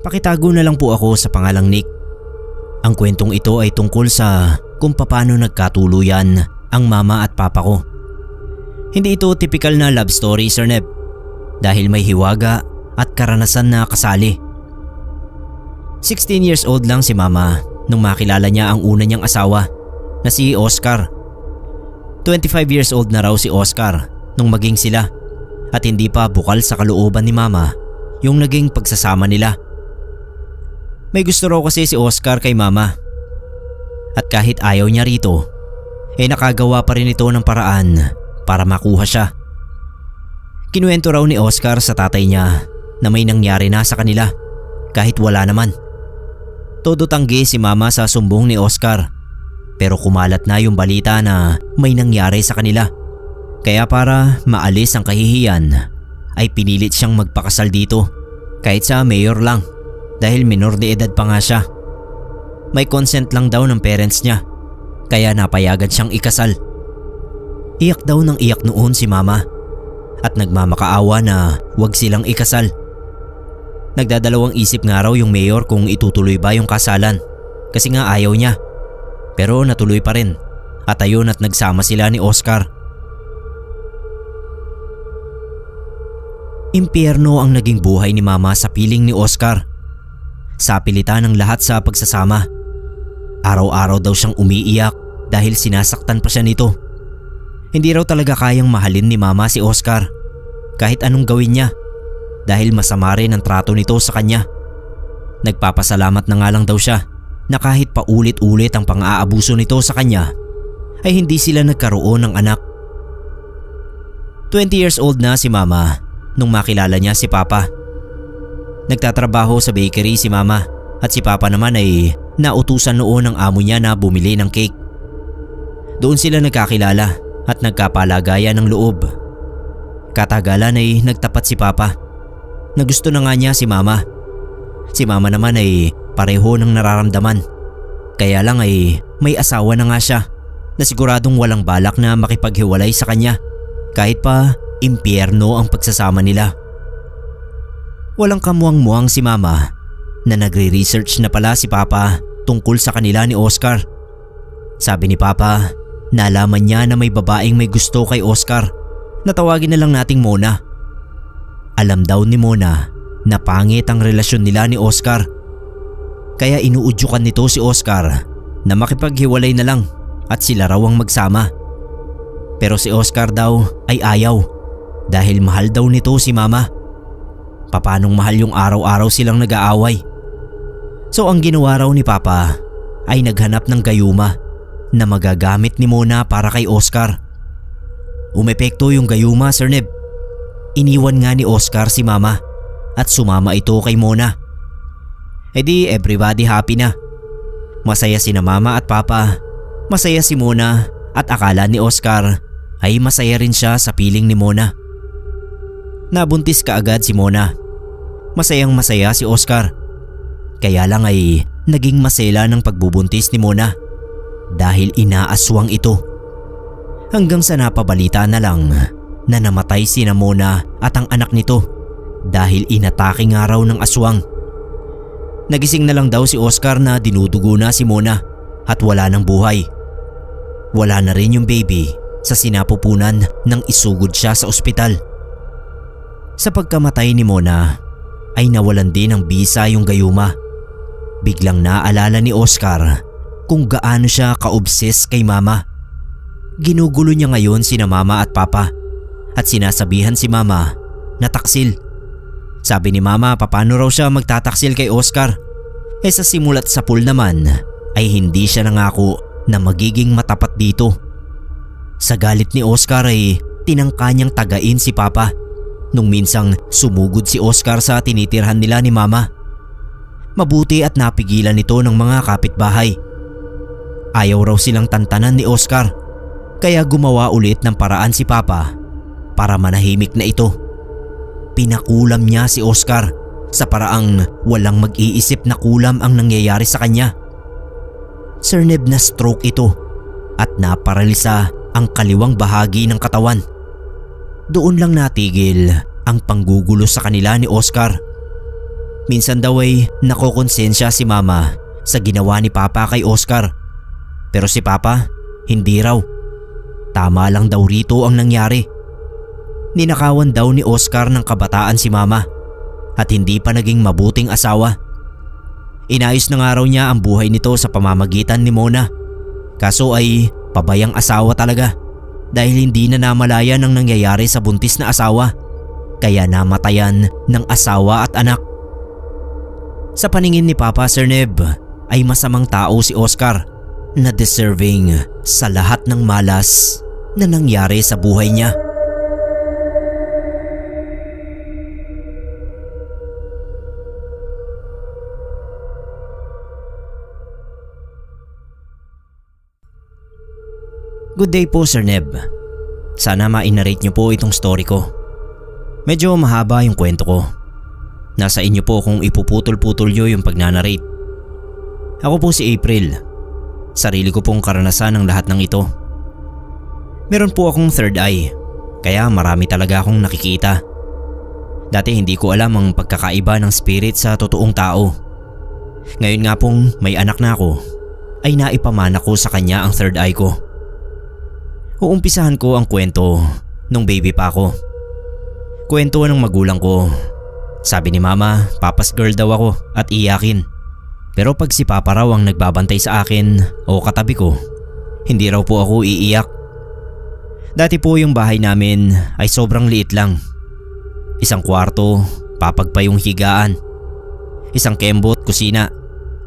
Pakitago na lang po ako sa pangalang Nick. Ang kwentong ito ay tungkol sa kung paano nagkatuluyan ang mama at papa ko. Hindi ito typical na love story, Sir Neb, dahil may hiwaga at karanasan na kasali. 16 years old lang si mama nung makilala niya ang una niyang asawa na si Oscar. 25 years old na raw si Oscar nung maging sila at hindi pa bukal sa kalooban ni mama yung naging pagsasama nila. May gusto raw kasi si Oscar kay mama at kahit ayaw niya rito, nakagawa pa rin ito ng paraan para makuha siya. Kinuwento raw ni Oscar sa tatay niya na may nangyari na sa kanila kahit wala naman. Todo tanggi si mama sa sumbong ni Oscar pero kumalat na yung balita na may nangyari sa kanila. Kaya para maalis ang kahihiyan ay pinilit siyang magpakasal dito kahit sa mayor lang dahil minor de edad pa nga siya. May consent lang daw ng parents niya kaya napayagan siyang ikasal. Iyak daw ng iyak noon si mama at nagmamakaawa na wag silang ikasal. Nagdadalawang isip nga raw yung mayor kung itutuloy ba yung kasalan kasi nga ayaw niya. Pero natuloy pa rin at ayun at nagsama sila ni Oscar. Impyerno ang naging buhay ni mama sa piling ni Oscar. Sa pilitan ng lahat sa pagsasama. Araw-araw daw siyang umiiyak dahil sinasaktan pa siya nito. Hindi raw talaga kayang mahalin ni mama si Oscar kahit anong gawin niya dahil masama rin ang trato nito sa kanya. Nagpapasalamat na nga lang daw siya na kahit paulit-ulit ang pang-aabuso nito sa kanya ay hindi sila nagkaroon ng anak. 20 years old na si mama nung makilala niya si papa. Nagtatrabaho sa bakery si mama at si papa naman ay nautusan noon ng amo niya na bumili ng cake. Doon sila nagkakilala at nagkapalagayan ng loob. Katagalan ay nagtapat si papa na gusto na nga niya si mama. Si mama naman ay pareho ng nararamdaman. Kaya lang ay may asawa na nga siya na siguradong walang balak na makipaghiwalay sa kanya kahit pa impyerno ang pagsasama nila. Walang kamuang-muang si mama na nagre-research na pala si papa tungkol sa kanila ni Oscar. Sabi ni papa, nalaman niya na may babaeng may gusto kay Oscar na tawagin na lang nating Mona. Alam daw ni Mona na pangit ang relasyon nila ni Oscar. Kaya inuudyukan nito si Oscar na makipaghiwalay na lang at sila raw ang magsama. Pero si Oscar daw ay ayaw dahil mahal daw nito si mama. Papanong mahal yung araw-araw silang nag-aaway. So ang ginawa raw ni papa ay naghanap ng gayuma na magagamit ni Mona para kay Oscar. Umepekto yung gayuma, Sir Neb. Iniwan nga ni Oscar si mama at sumama ito kay Mona. E di everybody happy na. Masaya sina mama at papa, masaya si Mona at akala ni Oscar ay masaya rin siya sa piling ni Mona. Nabuntis kaagad si Mona. Masayang masaya si Oscar. Kaya lang ay naging masela ng pagbubuntis ni Mona dahil inaaswang ito. Hanggang sa napabalita na lang na namatay sina Mona at ang anak nito dahil inatake nga raw ng aswang. Nagising na lang daw si Oscar na dinudugo na si Mona at wala ng buhay. Wala na rin yung baby sa sinapupunan nang isugod siya sa ospital. Sa pagkamatay ni Mona ay nawalan din ng bisa yung gayuma. Biglang naalala ni Oscar kung gaano siya ka-obsess kay mama. Ginugulo niya ngayon sina mama at papa at sinasabihan si mama na taksil. Sabi ni mama paano raw siya magtataksil kay Oscar. Sa simulat sa pool naman ay hindi siya nangako na magiging matapat dito. Sa galit ni Oscar ay tinangka niyang tagain si papa nung minsang sumugod si Oscar sa tinitirhan nila ni mama. Mabuti at napigilan nito ng mga kapitbahay. Ayaw raw silang tantanan ni Oscar kaya gumawa ulit ng paraan si papa para manahimik na ito. Pinakulam niya si Oscar sa paraang walang mag-iisip na kulam ang nangyayari sa kanya. Sir Neb, na stroke ito at naparalisa ang kaliwang bahagi ng katawan. Doon lang natigil ang panggugulo sa kanila ni Oscar. Minsan daw ay nakokonsensya si Mama sa ginawa ni Papa kay Oscar. Pero si Papa, hindi raw. Tama lang daw rito ang nangyari. Ninakawan daw ni Oscar ng kabataan si Mama at hindi pa naging mabuting asawa. Inayos na nga raw niya ang buhay nito sa pamamagitan ni Mona. Kaso ay pabayang asawa talaga dahil hindi na namalayan ang nangyayari sa buntis na asawa. Kaya namatayan ng asawa at anak. Sa paningin ni Papa, Sir Neb, ay masamang tao si Oscar na deserving sa lahat ng malas na nangyari sa buhay niya. Good day po, Sir Neb. Sana ma-narrate niyo po itong story ko. Medyo mahaba yung kwento ko. Nasa inyo po kung ipuputol-putol nyo yung pagnanarrate. Ako po si April. Sarili ko pong karanasan ng lahat ng ito. Meron po akong third eye, kaya marami talaga akong nakikita. Dati hindi ko alam ang pagkakaiba ng spirit sa totoong tao. Ngayon nga pong may anak na ako, ay naipamana ko sa kanya ang third eye ko. Uumpisahan ko ang kwento nung baby pa ako. Kwento ng magulang ko. Sabi ni Mama, papa's girl daw ako at iyakin. Pero pag si Papa raw ang nagbabantay sa akin o katabi ko, hindi raw po ako iiyak. Dati po yung bahay namin ay sobrang liit lang. Isang kwarto, papag pa yung higaan. Isang kembot, kusina.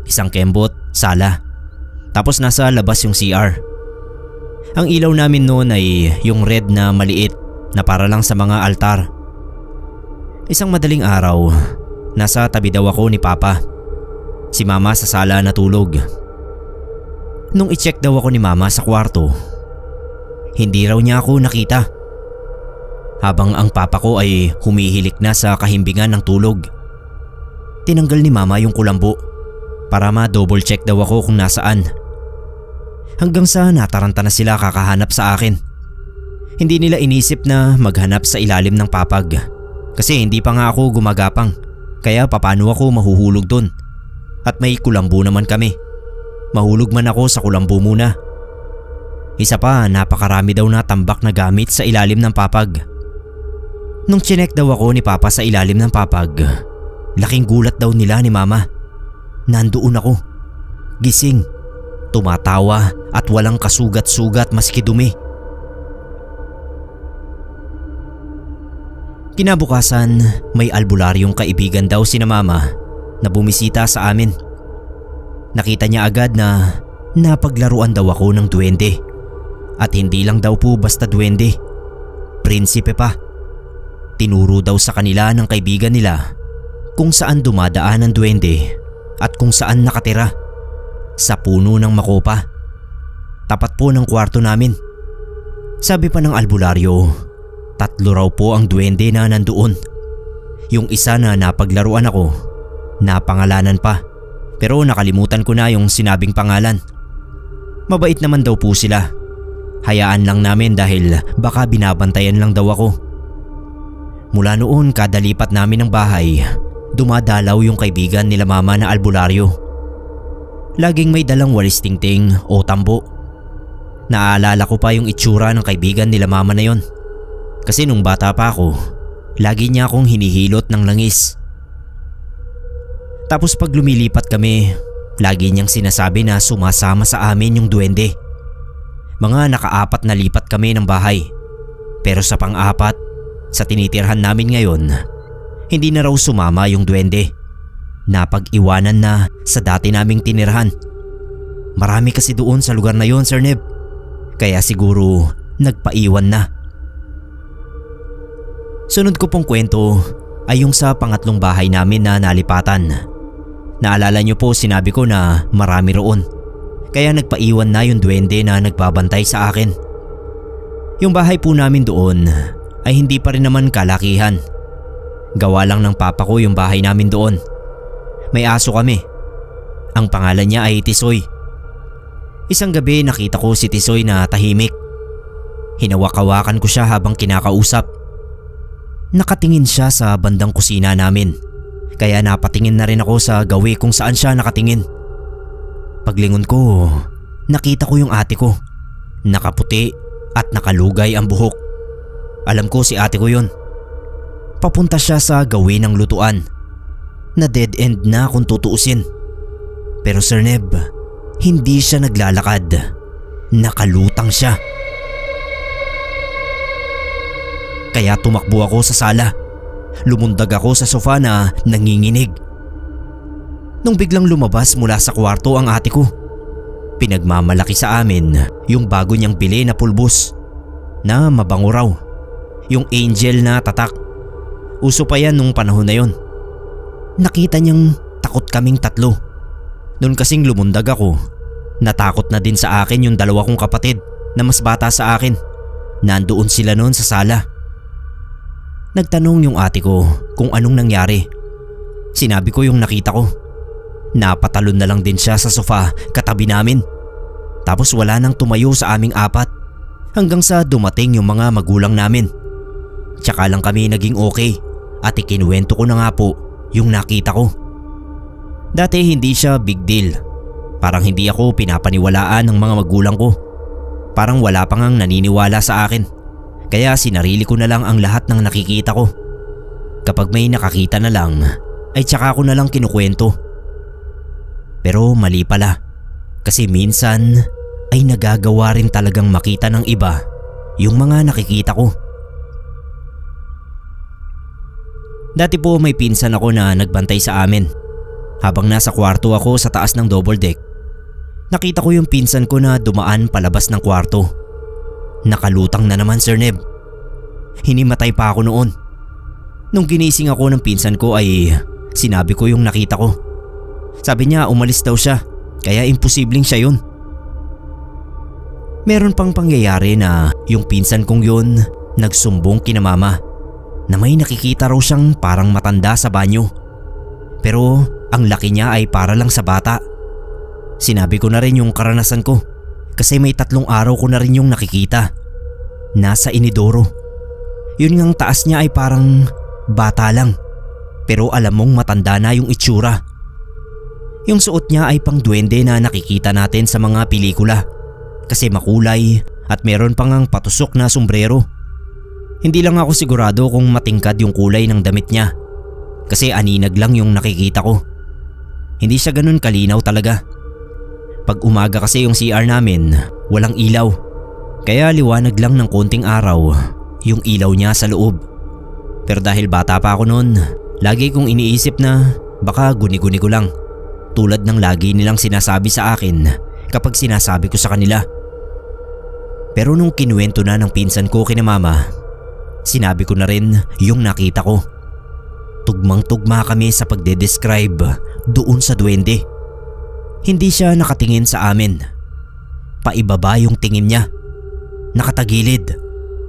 Isang kembot, sala. Tapos nasa labas yung CR. Ang ilaw namin noon ay yung red na maliit na para lang sa mga altar. Isang madaling araw, nasa tabi daw ako ni Papa. Si Mama sa sala natulog. Nung i-check daw ako ni Mama sa kwarto, hindi raw niya ako nakita. Habang ang Papa ko ay humihilik na sa kahimbingan ng tulog. Tinanggal ni Mama yung kulambo para ma-double check daw ako kung nasaan. Hanggang sa nataranta na sila kakahanap sa akin. Hindi nila inisip na maghanap sa ilalim ng papag. Kasi hindi pa nga ako gumagapang, kaya paano ako mahuhulog dun? At may kulambo naman kami. Mahulog man ako sa kulambo muna. Isa pa, napakarami daw na tambak na gamit sa ilalim ng papag. Nung chinek daw ako ni Papa sa ilalim ng papag, laking gulat daw nila ni Mama. Nandoon ako, gising, tumatawa at walang kasugat-sugat maski dumi. Kinabukasan, may albularyong kaibigan daw sina Mama na bumisita sa amin. Nakita niya agad na napaglaruan daw ako ng duwende. At hindi lang daw po basta duwende, prinsipe pa. Tinuro daw sa kanila ng kaibigan nila kung saan dumadaan ang duwende at kung saan nakatira. Sa puno ng makopa, tapat po ng kwarto namin. Sabi pa ng albularyo, 3 raw po ang duwende na nandoon. Yung isa na napaglaruan ako, napangalanan pa, pero nakalimutan ko na yung sinabing pangalan. Mabait naman daw po sila. Hayaan lang namin dahil baka binabantayan lang daw ako. Mula noon, kada lipat namin ng bahay, dumadalaw yung kaibigan nila Mama na albularyo. Laging may dalang walis tingting o tambo. Naaalala ko pa yung itsura ng kaibigan nila Mama na yon. Kasi nung bata pa ako, lagi niya akong hinihilot ng langis. Tapos pag lumilipat kami, lagi niyang sinasabi na sumasama sa amin yung duwende. Mga naka-4 na lipat kami ng bahay. Pero sa pang-4, sa tinitirhan namin ngayon, hindi na raw sumama yung duwende. Napag-iwanan na sa dati naming tinirhan. Marami kasi doon sa lugar na yon, Sir Neb. Kaya siguro nagpaiwan na. Sunod ko pong kwento ay yung sa pangatlong bahay namin na nalipatan. Naalala niyo po sinabi ko na marami roon. Kaya nagpaiwan na yung duwende na nagbabantay sa akin. Yung bahay po namin doon ay hindi pa rin naman kalakihan. Gawa lang ng Papa ko yung bahay namin doon. May aso kami. Ang pangalan niya ay Tisoy. Isang gabi nakita ko si Tisoy na tahimik. Hinawak-hawakan ko siya habang kinakausap. Nakatingin siya sa bandang kusina namin. Kaya napatingin na rin ako sa gawi kung saan siya nakatingin. Paglingon ko, nakita ko yung ate ko. Nakaputi at nakalugay ang buhok. Alam ko si ate ko yun. Papunta siya sa gawi ng lutuan. Na dead end na kung tutuusin. Pero Sir Neb, hindi siya naglalakad. Nakalutang siya. Kaya tumakbo ako sa sala. Lumundag ako sa sofa na nanginginig. Nung biglang lumabas mula sa kwarto ang ate ko, pinagmamalaki sa amin yung bago niyang bili na pulbos na mabango raw. Yung Angel na tatak. Uso pa yan nung panahon na yon. Nakita niyang takot kaming tatlo. Noon kasing lumundag ako, natakot na din sa akin yung dalawa kong kapatid na mas bata sa akin. Nandoon sila noon sa sala. Nagtanong yung ate ko kung anong nangyari. Sinabi ko yung nakita ko. Napatalon na lang din siya sa sofa katabi namin. Tapos wala nang tumayo sa aming apat hanggang sa dumating yung mga magulang namin. Tsaka lang kami naging okay at ikinuwento ko na nga po yung nakita ko. Dati hindi siya big deal. Parang hindi ako pinapaniwalaan ng mga magulang ko. Parang wala pa ngang naniniwala sa akin. Kaya sinarili ko na lang ang lahat ng nakikita ko. Kapag may nakakita na lang, ay tsaka ko na lang kinukwento. Pero mali pala. Kasi minsan ay nagagawa rin talagang makita ng iba yung mga nakikita ko. Dati po may pinsan ako na nagbantay sa amin. Habang nasa kwarto ako sa taas ng double deck, nakita ko yung pinsan ko na dumaan palabas ng kwarto. Nakalutang na naman Sir Neb. Hinimatay pa ako noon. Nung ginising ako ng pinsan ko ay sinabi ko yung nakita ko. Sabi niya umalis daw siya, kaya imposibleng siya yun. Meron pang pangyayari na yung pinsan kong yun nagsumbong kina mama na may nakikita raw siyang parang matanda sa banyo. Pero ang laki niya ay para lang sa bata. Sinabi ko na rin yung karanasan ko kasi may 3 araw ko na rin yung nakikita. Nasa inidoro. Yun ngang taas niya ay parang bata lang, pero alam mong matanda na yung itsura. Yung suot niya ay pang duwende na nakikita natin sa mga pelikula kasi makulay at meron pang ang patusok na sombrero. Hindi lang ako sigurado kung matingkad yung kulay ng damit niya kasi aninag lang yung nakikita ko. Hindi siya ganun kalinaw talaga. Pag umaga kasi yung CR namin, walang ilaw. Kaya liwanag lang ng konting araw yung ilaw niya sa loob. Pero dahil bata pa ako noon, lagi kong iniisip na baka guni-guni ko lang. Tulad ng lagi nilang sinasabi sa akin kapag sinasabi ko sa kanila. Pero nung kinuwento na ng pinsan ko kina mama, sinabi ko na rin yung nakita ko. Tugmang-tugma kami sa pagde-describe doon sa duwende. Hindi siya nakatingin sa amin. Paibaba yung tingin niya. Nakatagilid.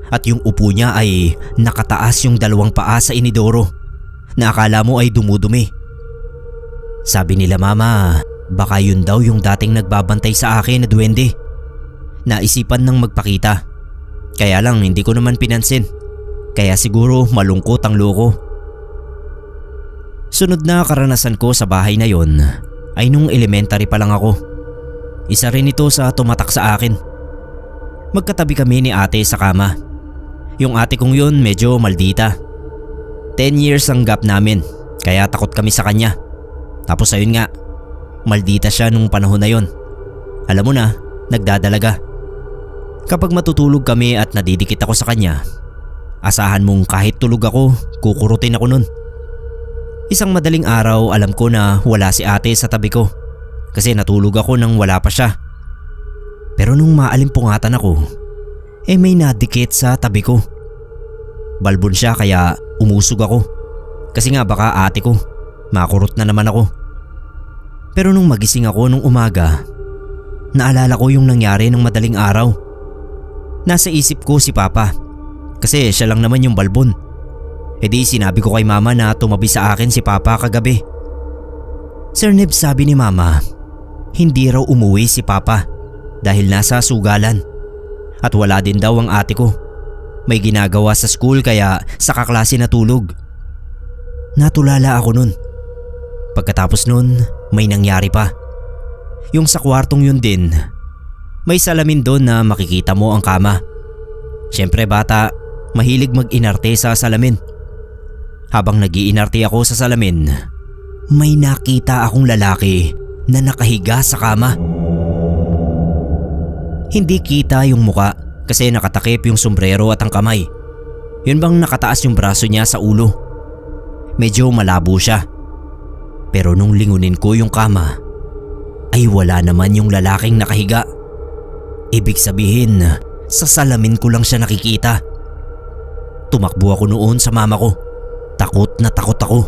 At yung upo niya ay nakataas yung 2 paa sa inidoro na akala mo ay dumudumi. Sabi nila mama, baka yun daw yung dating nagbabantay sa akin na duwende. Naisipan ng magpakita. Kaya lang hindi ko naman pinansin. Kaya siguro malungkot ang loko. Sunod na karanasan ko sa bahay na yon ay nung elementary pa lang ako. Isa rin ito sa tumatak sa akin. Magkatabi kami ni ate sa kama. Yung ate kong yun medyo maldita. 10 years ang gap namin kaya takot kami sa kanya. Tapos ayun nga, maldita siya nung panahon na yon. Alam mo na, nagdadalaga. Kapag matutulog kami at nadidikit ako sa kanya, asahan mong kahit tulog ako, kukurutin ako nun. Isang madaling araw alam ko na wala si ate sa tabi ko kasi natulog ako nang wala pa siya. Pero nung maalimpungatan ako, may nadikit sa tabi ko. Balbon siya kaya umusog ako. Kasi nga baka ate ko, makurot na naman ako. Pero nung magising ako nung umaga, naalala ko yung nangyari ng madaling araw. Nasa isip ko si Papa kasi siya lang naman yung balbon. Di sinabi ko kay Mama na tumabi sa akin si Papa kagabi. Sir Neb, sabi ni Mama, hindi raw umuwi si Papa dahil nasa sugalan. At wala din daw ang ate ko. May ginagawa sa school kaya sa kaklase natulog. Natulala ako nun Pagkatapos nun, may nangyari pa. Yung sa kwartong yun din, may salamin doon na makikita mo ang kama. Siyempre bata, mahilig mag-inarte sa salamin. Habang nag-iinarte ako sa salamin, may nakita akong lalaki na nakahiga sa kama. Hindi kita yung muka kasi nakatakip yung sombrero at ang kamay. Yun bang nakataas yung braso niya sa ulo. Medyo malabo siya. Pero nung lingunin ko yung kama, ay wala naman yung lalaking nakahiga. Ibig sabihin, sa salamin ko lang siya nakikita. Tumakbo ako noon sa mama ko. Takot na takot ako.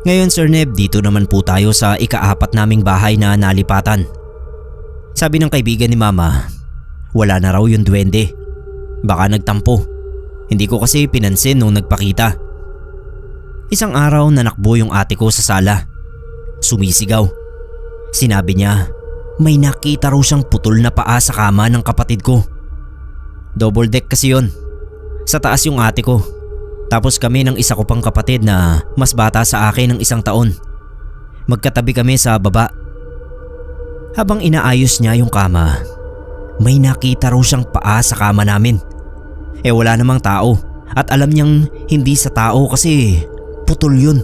Ngayon Sir Neb, dito naman po tayo sa ika-4 naming bahay na nalipatan. Sabi ng kaibigan ni mama, wala na raw yung duwende. Baka nagtampo. Hindi ko kasi pinansin nung nagpakita. Isang araw nanakbo yung ate ko sa sala. Sumisigaw. Sinabi niya, may nakita raw siyang putol na paa sa kama ng kapatid ko. Double deck kasi yun. Sa taas yung ate ko. Tapos kami ng isa ko pang kapatid na mas bata sa akin ng 1 taon. Magkatabi kami sa baba. Habang inaayos niya yung kama, may nakita raw siyang paa sa kama namin. Wala namang tao at alam niyang hindi sa tao kasi putol yun.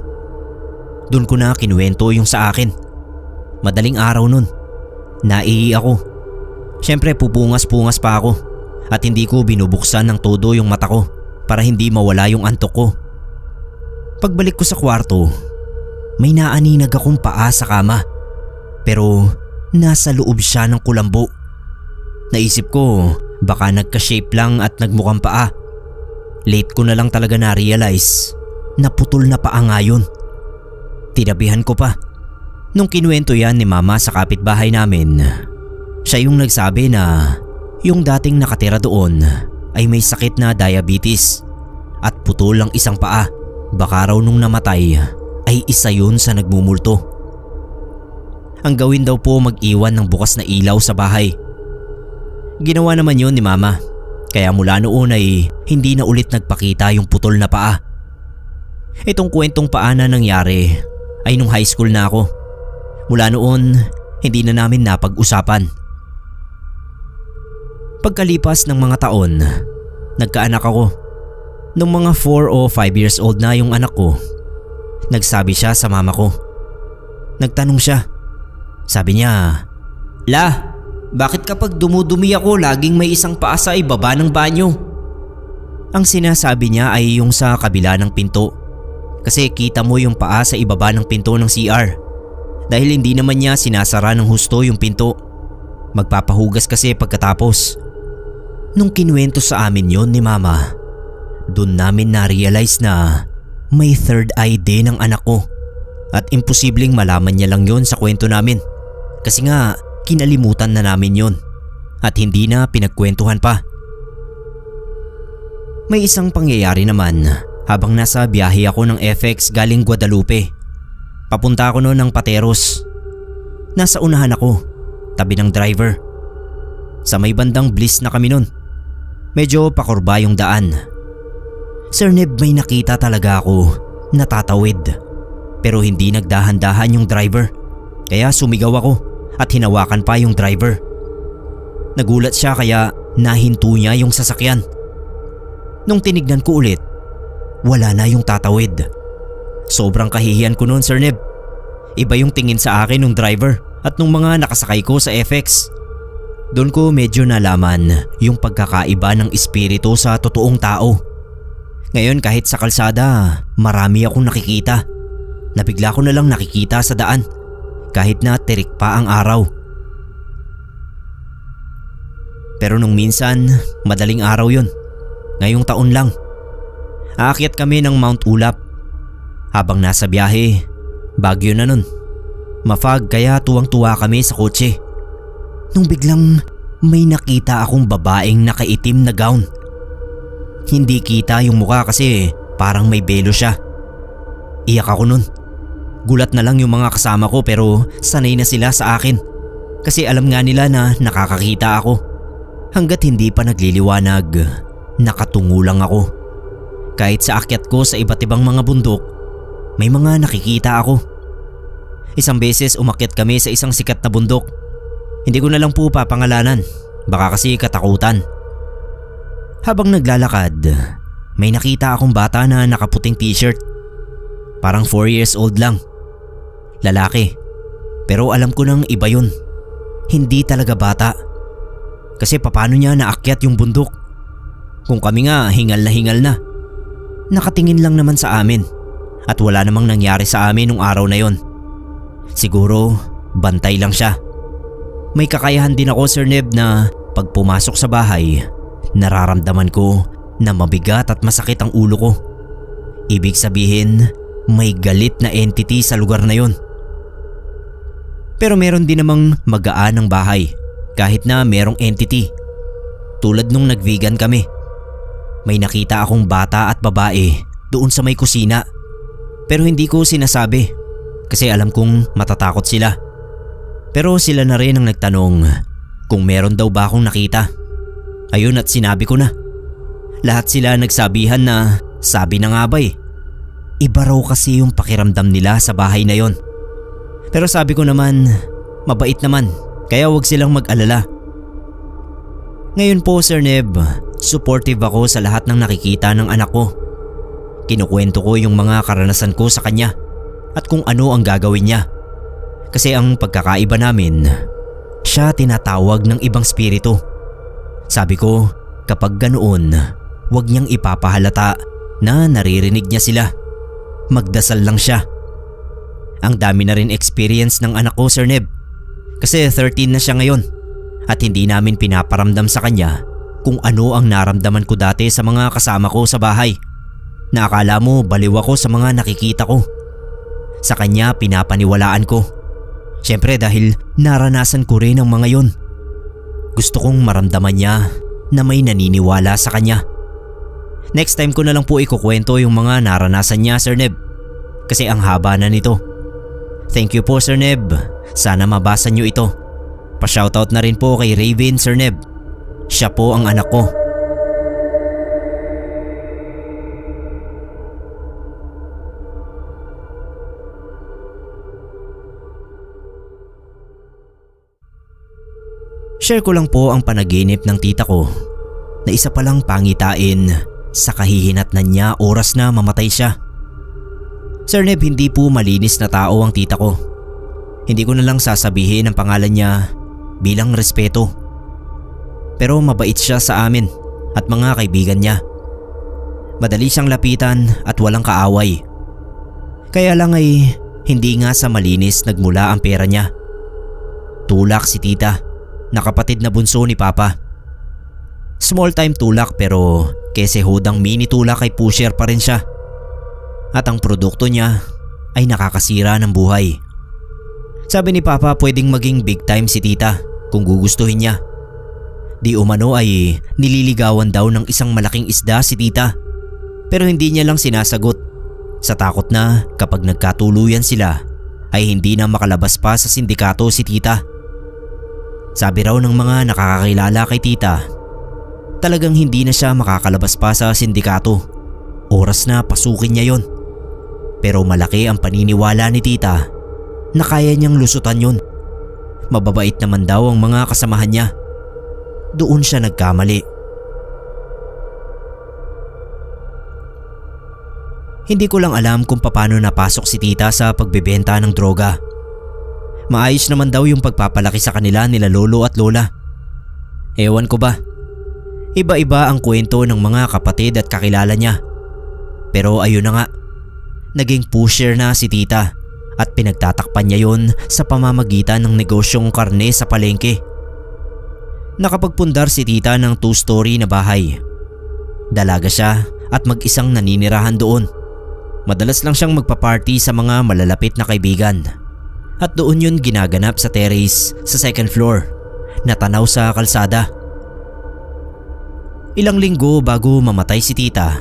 Doon ko na kinuwento yung sa akin. Madaling araw nun. Naihi ako. Siyempre pupungas-pungas pa ako at hindi ko binubuksan ng todo yung mata ko para hindi mawala yung antok ko. Pagbalik ko sa kwarto, may naaninag akong paa sa kama. Pero nasa loob siya ng kulambo. Naisip ko baka nagka-shape lang at nagmukhang paa. Late ko na lang talaga na-realize na putol na paa nga yun. Tinabihan ko pa. Nung kinuwento yan ni mama sa kapitbahay namin, siya yung nagsabi na yung dating nakatira doon ay may sakit na diabetes at putol ang isang paa. Baka raw nung namatay ay isa yun sa nagmumulto. Ang gawin daw po mag-iwan ng bukas na ilaw sa bahay. Ginawa naman yun ni mama, kaya mula noon ay hindi na ulit nagpakita yung putol na paa. Itong kwentong paa na nangyari ay nung high school na ako. Mula noon, hindi na namin napag-usapan. Pagkalipas ng mga taon, nagkaanak ako. Nung mga 4 o 5 years old na yung anak ko, nagsabi siya sa mama ko. Nagtanong siya. Sabi niya, "La, bakit kapag dumudumi ako laging may isang paa sa ibaba ng banyo?" Ang sinasabi niya ay yung sa kabila ng pinto. Kasi kita mo yung paa sa ibaba ng pinto ng CR. Dahil hindi naman niya sinasara ng husto yung pinto. Magpapahugas kasi pagkatapos. Nung kinuwento sa amin yon ni mama, doon namin na-realize na may third eye din ang anak ko. At imposibleng malaman niya lang yon sa kwento namin. Kasi nga kinalimutan na namin yon at hindi na pinagkwentuhan pa. May isang pangyayari naman habang nasa biyahe ako ng FX galing Guadalupe. Papunta ako noon ng Pateros. Nasa unahan ako, tabi ng driver. Sa may bandang Bliss na kami noon. Medyo pakurba yung daan. Sir Neb, may nakita talaga ako natatawid. Pero hindi nagdahan-dahan yung driver. Kaya sumigaw ako at hinawakan pa yung driver. Nagulat siya kaya nahinto niya yung sasakyan. Nung tinignan ko ulit, wala na yung tatawid. Sobrang kahihiyan ko noon, Sir Neb. Iba yung tingin sa akin ng driver at nung mga nakasakay ko sa FX. Doon ko medyo nalaman yung pagkakaiba ng espiritu sa totoong tao. Ngayon kahit sa kalsada, marami akong nakikita. Nabigla ko na lang nakikita sa daan kahit na tirik pa ang araw. Pero nung minsan, madaling araw yun. Ngayong taon lang. Aakyat kami ng Mount Ulap. Habang nasa biyahe, bagyo na nun. Mafag kaya tuwang-tuwa kami sa kotse. Nung biglang may nakita akong babaeng nakaitim na gown. Hindi kita yung mukha kasi parang may belo siya. Iyak ako nun. Gulat na lang yung mga kasama ko pero sanay na sila sa akin. Kasi alam nga nila na nakakakita ako. Hanggat hindi pa nagliliwanag, nakatungo lang ako. kahit sa akyat ko sa iba't ibang mga bundok, may mga nakikita ako. Isang beses umakyat kami sa isang sikat na bundok. Hindi ko na lang po papangalanan, baka kasi katakutan. Habang naglalakad, may nakita akong bata na nakaputing t-shirt. Parang 4 years old lang. Lalaki. Pero alam ko nang iba yun. Hindi talaga bata. Kasi paano niya naakyat yung bundok? Kung kami nga hingal na. Nakatingin lang naman sa amin. At wala namang nangyari sa amin nung araw na yon. Siguro bantay lang siya. May kakayahan din ako, Sir Neb, na pag pumasok sa bahay, nararamdaman ko na mabigat at masakit ang ulo ko. Ibig sabihin, may galit na entity sa lugar na yon. Pero meron din namang magaan ang bahay kahit na merong entity. Tulad nung nag-vegan kami. May nakita akong bata at babae doon sa may kusina. Pero hindi ko sinasabi kasi alam kong matatakot sila. Pero sila na rin ang nagtanong kung meron daw ba akong nakita. Ayun, at sinabi ko na. Lahat sila nagsabihan na sabi na nga ba iba raw kasi yung pakiramdam nila sa bahay na yon. Pero sabi ko naman, mabait naman, kaya wag silang mag-alala. Ngayon po, Sir Neb, supportive ako sa lahat ng nakikita ng anak ko. Kinukwento ko yung mga karanasan ko sa kanya at kung ano ang gagawin niya. Kasi ang pagkakaiba namin, siya tinatawag ng ibang spirito. Sabi ko, kapag ganoon, wag niyang ipapahalata na naririnig niya sila. Magdasal lang siya. Ang dami na rin experience ng anak ko, Sir Neb. Kasi 13 na siya ngayon at hindi namin pinaparamdam sa kanya kung ano ang naramdaman ko dati sa mga kasama ko sa bahay. Na akala mo baliw ako sa mga nakikita ko. Sa kanya pinapaniwalaan ko. Siyempre dahil naranasan ko rin ang mga yon. Gusto kong maramdaman niya na may naniniwala sa kanya. Next time ko na lang po ikukwento yung mga naranasan niya, Sir Neb. Kasi ang haba na nito. Thank you po, Sir Neb. Sana mabasa niyo ito. Pa-shoutout na rin po kay Raven, Sir Neb. Siya po ang anak ko. Share ko lang po ang panaginip ng tita ko na isa palang pangitain sa kahihinatnan niya oras na mamatay siya. Sir Neb, hindi po malinis na tao ang tita ko. Hindi ko na lang sasabihin ang pangalan niya bilang respeto. Pero mabait siya sa amin at mga kaibigan niya. Madali siyang lapitan at walang kaaway. Kaya lang ay hindi nga sa malinis nagmula ang pera niya. Tulak si tita, na kapatid na bunso ni Papa. Small time tulak pero kese hodang mini tulak ay pusher pa rin siya. At ang produkto niya ay nakakasira ng buhay. Sabi ni Papa pwedeng maging big time si tita kung gugustuhin niya. Di umano ay nililigawan daw ng isang malaking isda si tita. Pero hindi niya lang sinasagot sa takot na kapag nagkatuluyan sila ay hindi na makalabas pa sa sindikato si tita. Sabi raw ng mga nakakakilala kay tita, talagang hindi na siya makakalabas pa sa sindikato. Oras na pasukin niya yon. Pero malaki ang paniniwala ni tita na kaya niyang lusutan yon. Mababait naman daw ang mga kasamahan niya. Doon siya nagkamali. Hindi ko lang alam kung paano napasok si tita sa pagbebenta ng droga. Maayos naman daw yung pagpapalaki sa kanila nila lolo at lola. Ewan ko ba? Iba-iba ang kwento ng mga kapatid at kakilala niya. Pero ayun na nga, naging pusher na si tita at pinagtatakpan niya yon sa pamamagitan ng negosyong karne sa palengke. Nakapagpundar si tita ng 2-story na bahay. Dalaga siya at mag-isang naninirahan doon. Madalas lang siyang magpa-party sa mga malalapit na kaibigan. At doon yun ginaganap sa terrace sa 2nd floor na tanaw sa kalsada. Ilang linggo bago mamatay si tita,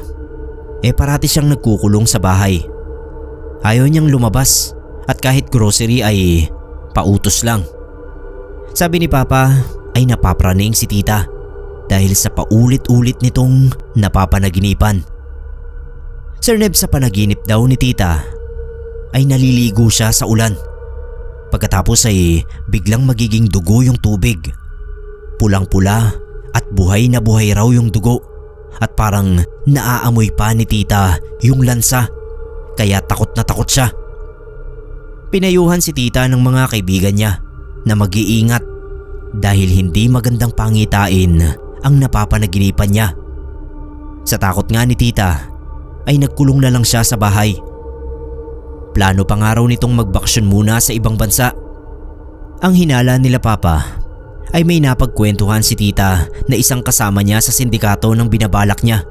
parati siyang nagkukulong sa bahay. Ayaw niyang lumabas at kahit grocery ay pautos lang. Sabi ni Papa ay napapraning si tita dahil sa paulit-ulit nitong napapanaginipan. Sir Neb, sa panaginip daw ni tita ay naliligo siya sa ulan. Pagkatapos ay biglang magiging dugo yung tubig. Pulang-pula at buhay na buhay raw yung dugo at parang naaamoy pa ni tita yung lansa kaya takot na takot siya. Pinayuhan si tita ng mga kaibigan niya na mag-iingat dahil hindi magandang pangitain ang napapanaginipan niya. Sa takot nga ni tita ay nagkulong na lang siya sa bahay. Plano pa nga raw nitong magbaksyon muna sa ibang bansa. Ang hinala nila papa ay may napagkwentuhan si tita na isang kasama niya sa sindikato ng binabalak niya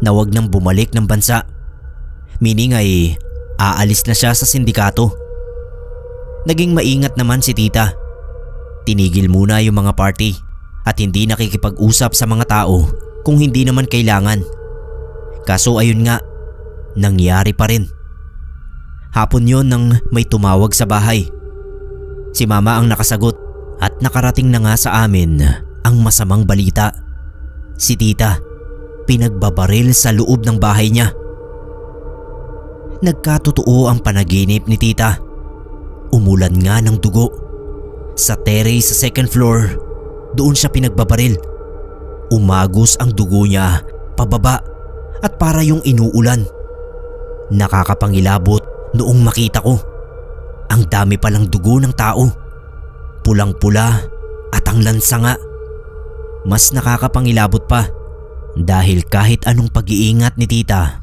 na wag nang bumalik ng bansa. Meaning ay aalis na siya sa sindikato. Naging maingat naman si tita. Tinigil muna yung mga party at hindi nakikipag-usap sa mga tao kung hindi naman kailangan. Kaso ayun nga, nangyari pa rin. Hapon yon nang may tumawag sa bahay. Si mama ang nakasagot at nakarating na nga sa amin ang masamang balita. Si tita, pinagbabaril sa loob ng bahay niya. Nagkatotoo ang panaginip ni tita. Umulan nga ng dugo. Sa terrace sa second floor, doon siya pinagbabaril. Umagos ang dugo niya pababa at para yung inuulan. Nakakapangilabot noong makita ko. Ang dami palang dugo ng tao. Pulang-pula at ang lansa nga. Mas nakakapangilabot pa dahil kahit anong pag-iingat ni tita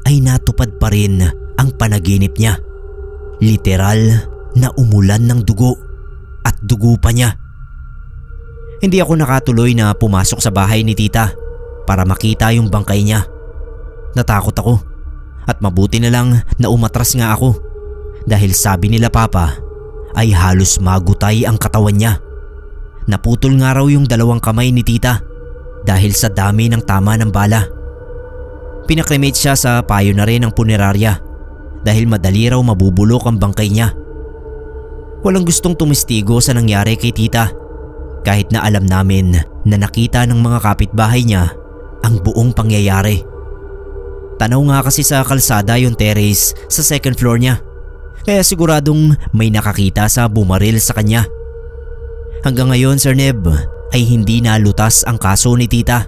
ay natupad pa rin ang panaginip niya. Literal na umulan ng dugo at dugo pa niya. Hindi ako nakatuloy na pumasok sa bahay ni tita para makita yung bangkay niya. Natakot ako at mabuti na lang na umatras nga ako dahil sabi nila papa ay halos magutay ang katawan niya. Naputol nga raw yung dalawang kamay ni tita dahil sa dami ng tama ng bala. Pinakremate siya sa payo na rin ng punerarya dahil madali raw mabubulok ang bangkay niya. Walang gustong tumistigo sa nangyari kay tita kahit na alam namin na nakita ng mga kapitbahay niya ang buong pangyayari. Tanaw nga kasi sa kalsada yung terrace sa second floor niya kaya siguradong may nakakita sa bumaril sa kanya. Hanggang ngayon, Sir Neb, ay hindi nalutas ang kaso ni tita.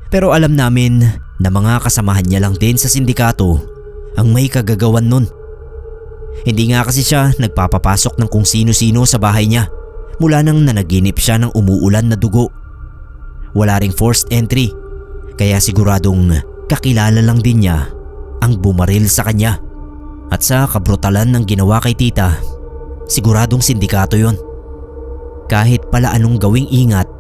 Pero alam namin na mga kasamahan niya lang din sa sindikato ang may kagagawan nun. Hindi nga kasi siya nagpapapasok ng kung sino-sino sa bahay niya mula nang nanaginip siya ng umuulan na dugo. Wala ring forced entry kaya siguradong kakilala lang din niya ang bumaril sa kanya. At sa kabrutalan ng ginawa kay tita, siguradong sindikato yon. Kahit pala anong gawing ingat,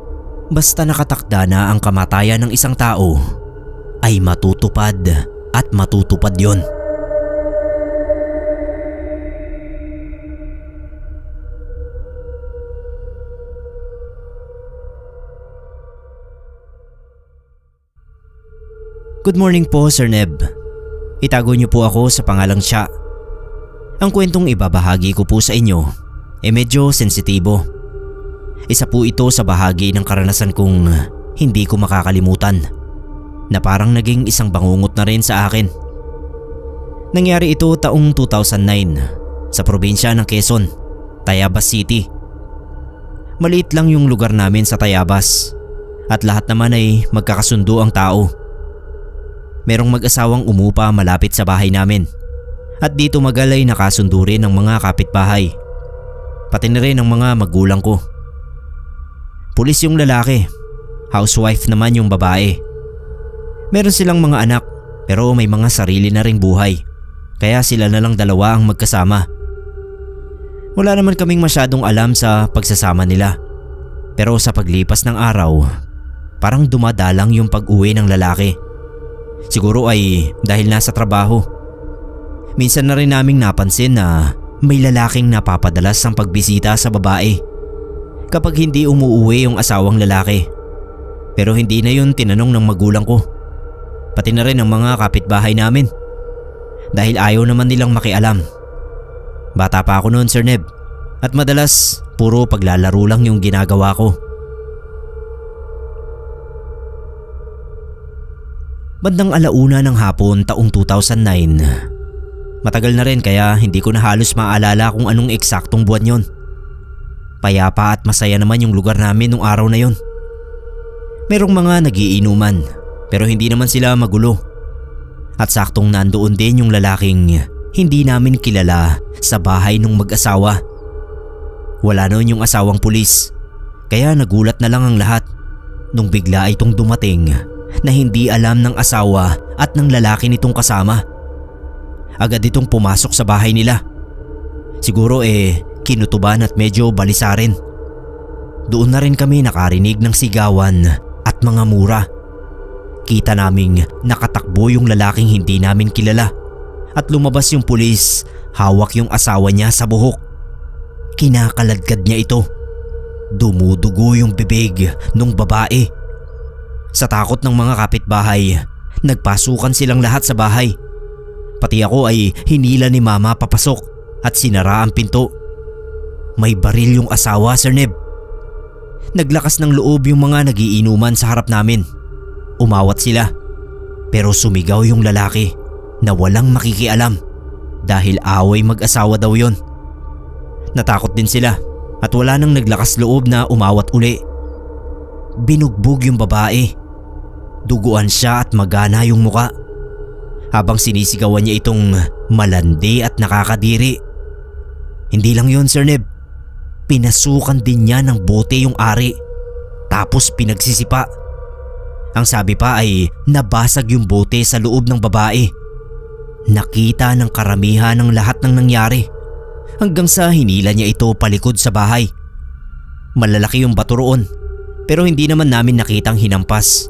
basta nakatakda na ang kamatayan ng isang tao, ay matutupad at matutupad yon. Good morning po, Sir Neb. Itago niyo po ako sa pangalang Sha. Ang kwentong ibabahagi ko po sa inyo ay medyo sensitibo. Isa po ito sa bahagi ng karanasan kong hindi ko makakalimutan na parang naging isang bangungot na rin sa akin. Nangyari ito taong 2009 sa probinsya ng Quezon, Tayabas City. Maliit lang yung lugar namin sa Tayabas at lahat naman ay magkakasundo ang tao. Merong mag-asawang umupa malapit sa bahay namin at dito magal ay nakasundo rin ng mga kapitbahay, pati na rin ng mga magulang ko. Pulis yung lalaki, housewife naman yung babae. Meron silang mga anak pero may mga sarili na ring buhay kaya sila na lang dalawa ang magkasama. Wala naman kaming masyadong alam sa pagsasama nila pero sa paglipas ng araw parang dumadalang yung pag-uwi ng lalaki. Siguro ay dahil nasa trabaho. Minsan na rin naming napansin na may lalaking napapadalas ang pagbisita sa babae kapag hindi umuuwi yung asawang lalaki. Pero hindi na yun tinanong ng magulang ko, pati na rin ng mga kapitbahay namin dahil ayaw naman nilang makialam. Bata pa ako noon, Sir Neb, at madalas puro paglalaro lang yung ginagawa ko. Bandang 1:00 ng hapon taong 2009. Matagal na rin kaya hindi ko na halos maalala kung anong eksaktong buwan yon. Payapa at masaya naman yung lugar namin nung araw na yon. Merong mga nagiinuman pero hindi naman sila magulo. At saktong nandoon din yung lalaking hindi namin kilala sa bahay nung mag-asawa. Wala noon yung asawang pulis kaya nagulat na lang ang lahat nung bigla itong dumating na hindi alam ng asawa at ng lalaki nitong kasama. Agad itong pumasok sa bahay nila. Siguro kinutuban at medyo balisa rin. Doon na rin kami nakarinig ng sigawan at mga mura. Kita naming nakatakbo yung lalaking hindi namin kilala at lumabas yung pulis, hawak yung asawa niya sa buhok. Kinakaladkad niya ito. Dumudugo yung bibig nung babae. Sa takot ng mga kapitbahay, nagpasukan silang lahat sa bahay. Pati ako ay hinila ni mama papasok at sinara ang pinto. May baril yung asawa, Sir Neb. Naglakas ng loob yung mga nagiinuman sa harap namin. Umawat sila pero sumigaw yung lalaki na walang makikialam dahil away mag-asawa daw yon. Natakot din sila at wala nang naglakas loob na umawat uli. Binugbog yung babae. Duguan siya at magana yung muka. Habang sinisigawan niya itong malandi at nakakadiri. Hindi lang yon, Sir Neb. Pinasukan din niya ng bote yung ari. Tapos pinagsisipa. Ang sabi pa ay nabasag yung bote sa loob ng babae. Nakita ng karamihan ng lahat ng nangyari. Hanggang sa hinila niya ito palikod sa bahay. Malalaki yung bato roon pero hindi naman namin nakitang hinampas.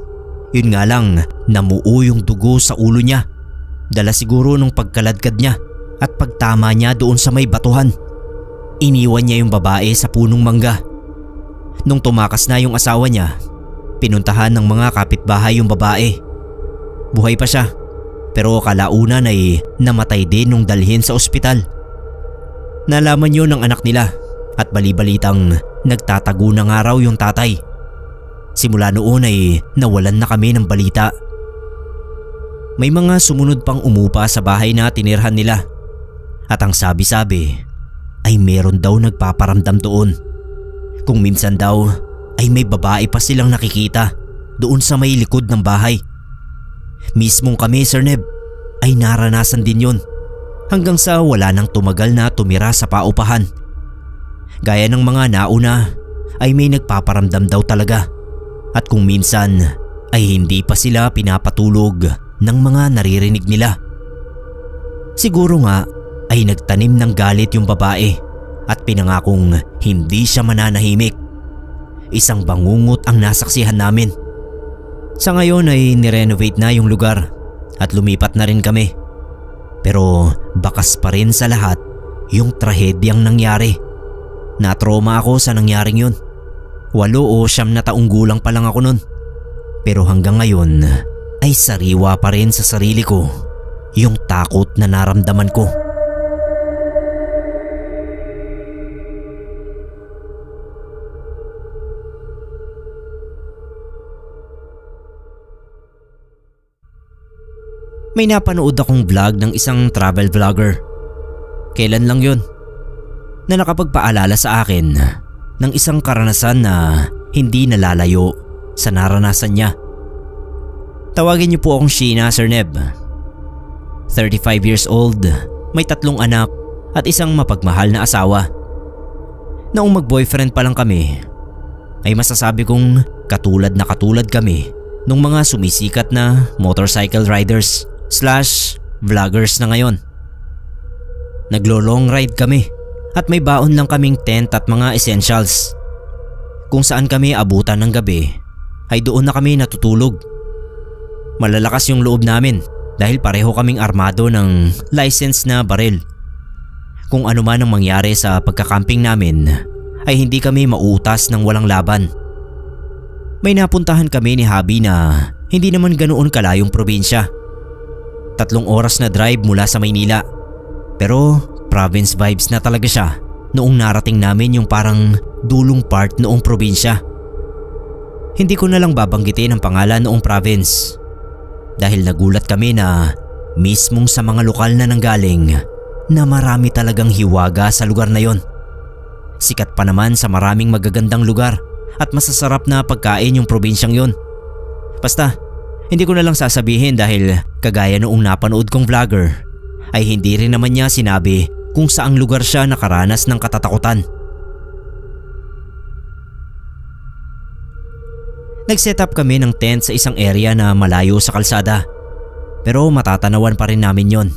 Yun nga lang, namuo yung dugo sa ulo niya. Dala siguro nung pagkaladkad niya at pagtama niya doon sa may batuhan. Iniwan niya yung babae sa punong mangga. Nung tumakas na yung asawa niya, pinuntahan ng mga kapitbahay yung babae. Buhay pa siya pero kalaunan ay namatay din nung dalhin sa ospital. Nalaman yun ng anak nila at bali-balitang nagtatago na nga raw yung tatay. Simula noon ay nawalan na kami ng balita. May mga sumunod pang umupa sa bahay na tinirhan nila at ang sabi-sabi ay meron daw nagpaparamdam doon. Kung minsan daw ay may babae pa silang nakikita doon sa may likod ng bahay. Mismong kami, Sir Neb, ay naranasan din yun hanggang sa wala nang tumagal na tumira sa paupahan. Gaya ng mga nauna ay may nagpaparamdam daw talaga at kung minsan ay hindi pa sila pinapatulog ng mga naririnig nila. Siguro nga ay nagtanim ng galit yung babae at pinangakong hindi siya mananahimik. Isang bangungot ang nasaksihan namin. Sa ngayon ay nirenovate na yung lugar at lumipat na rin kami. Pero bakas pa rin sa lahat yung trahedyang nangyari. Natroma ako sa nangyaring yun. 8 o 9 na taong gulang pa lang ako nun. Pero hanggang ngayon ay sariwa pa rin sa sarili ko yung takot na naramdaman ko. May napanood akong vlog ng isang travel vlogger. Kailan lang yun? Na nakapagpaalala sa akin ng isang karanasan na hindi nalalayo sa naranasan niya. Tawagin niyo po akong Sheena, Sir Neb. 35 years old, may 3 anak at isang mapagmahal na asawa. Noong mag-boyfriend pa lang kami, ay masasabi kong katulad na katulad kami nung mga sumisikat na motorcycle riders / vloggers na ngayon. Naglo-long ride kami at may baon lang kaming tent at mga essentials. Kung saan kami abutan ng gabi ay doon na kami natutulog. Malalakas yung loob namin dahil pareho kaming armado ng license na baril. Kung ano man ang mangyari sa pagkakamping namin ay hindi kami mauutas ng walang laban. May napuntahan kami ni Habi na hindi naman ganoon kalayong probinsya. 3 oras na drive mula sa Maynila. Pero province vibes na talaga siya noong narating namin yung parang dulong part noong probinsya. Hindi ko na lang babanggitin ang pangalan noong province dahil nagulat kami na mismong sa mga lokal na nanggaling na marami talagang hiwaga sa lugar na yon. Sikat pa naman sa maraming magagandang lugar at masasarap na pagkain yung probinsyang yon. Basta, hindi ko na lang sasabihin dahil kagaya noong napanood kong vlogger ay hindi rin naman niya sinabi kung saang lugar siya nakaranas ng katatakutan. Nag-set up kami ng tent sa isang area na malayo sa kalsada, pero matatanawan pa rin namin yon.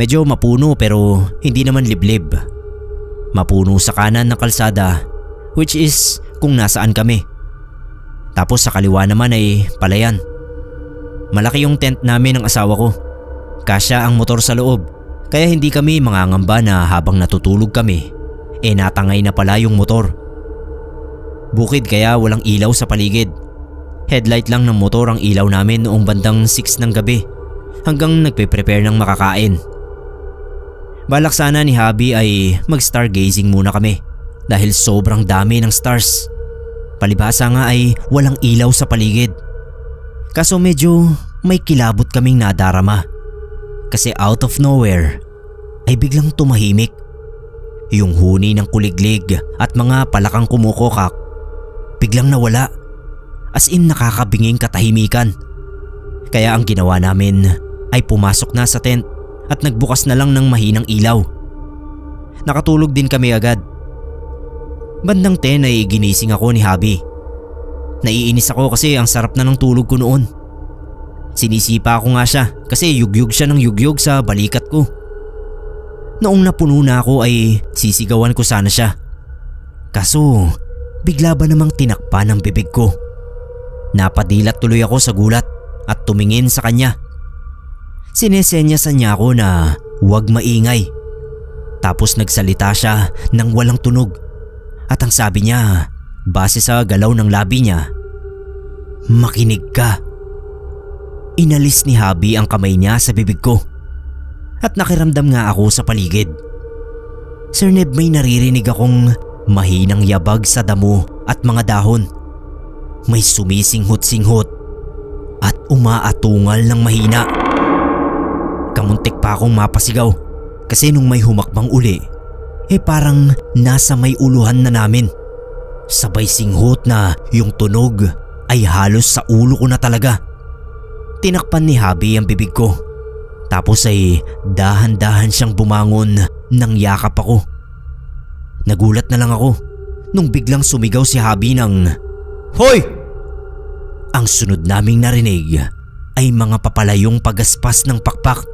Medyo mapuno pero hindi naman liblib. Mapuno sa kanan ng kalsada, which is kung nasaan kami. Tapos sa kaliwa naman ay palayan. Malaki yung tent namin ng asawa ko. Kasya ang motor sa loob, kaya hindi kami mangangamba na habang natutulog kami, natangay na pala yung motor. Bukid kaya walang ilaw sa paligid. Headlight lang ng motor ang ilaw namin noong bandang 6 ng gabi hanggang nagpe-prepare ng makakain. Balak sana ni Habi ay mag-stargazing muna kami dahil sobrang dami ng stars. Palibhasa nga ay walang ilaw sa paligid. Kaso medyo may kilabot kaming nadarama kasi out of nowhere ay biglang tumahimik. Yung huni ng kuliglig at mga palakang kumukokak biglang nawala, as in nakakabinging katahimikan. Kaya ang ginawa namin ay pumasok na sa tent at nagbukas na lang ng mahinang ilaw. Nakatulog din kami agad. Bandang 10 ay ginising ako ni Habi. Naiinis ako kasi ang sarap na ng tulog ko noon. Sinisipa ko nga siya kasi yugyug siya ng yugyug sa balikat ko. Noong napuno na ako ay sisigawan ko sana siya. Kaso bigla ba namang tinakpan ang bibig ko? Napadilat tuloy ako sa gulat at tumingin sa kanya. Sinesenyasan niya ako na huwag maingay. Tapos nagsalita siya ng walang tunog at ang sabi niya base sa galaw ng labi niya, "Makinig ka." Inalis ni Habi ang kamay niya sa bibig ko at nakiramdam nga ako sa paligid. Sir Neb, may naririnig akong mahinang yabag sa damo at mga dahon. May sumisinghot-singhot at umaatungal ng mahina. Kamuntik pa akong mapasigaw kasi nung may humakbang uli, parang nasa may uluhan na namin. Sabay singhot na yung tunog ay halos sa ulo ko na talaga. Tinakpan ni Habi ang bibig ko. Tapos ay dahan-dahan siyang bumangon nang yakap ako. Nagulat na lang ako nung biglang sumigaw si Habi ng, "Hoy!" Ang sunod naming narinig ay mga papalayong pagaspas ng pakpak.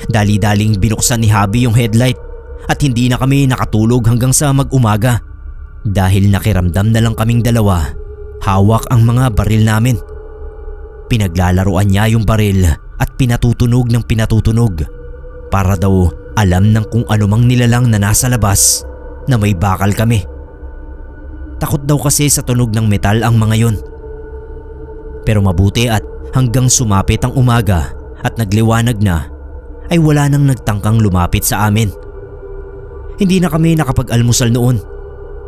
Dali-daling binuksan ni Habi yung headlight at hindi na kami nakatulog hanggang sa mag-umaga dahil nakiramdam na lang kaming dalawa hawak ang mga baril namin. Pinaglalaruan niya yung baril at pinatutunog ng pinatutunog para daw alam ng kung anumang nilalang na nasa labas na may bakal kami. Takot daw kasi sa tunog ng metal ang mga yon. Pero mabuti at hanggang sumapit ang umaga at nagliwanag na ay wala nang nagtangkang lumapit sa amin. Hindi na kami nakapag-almusal noon.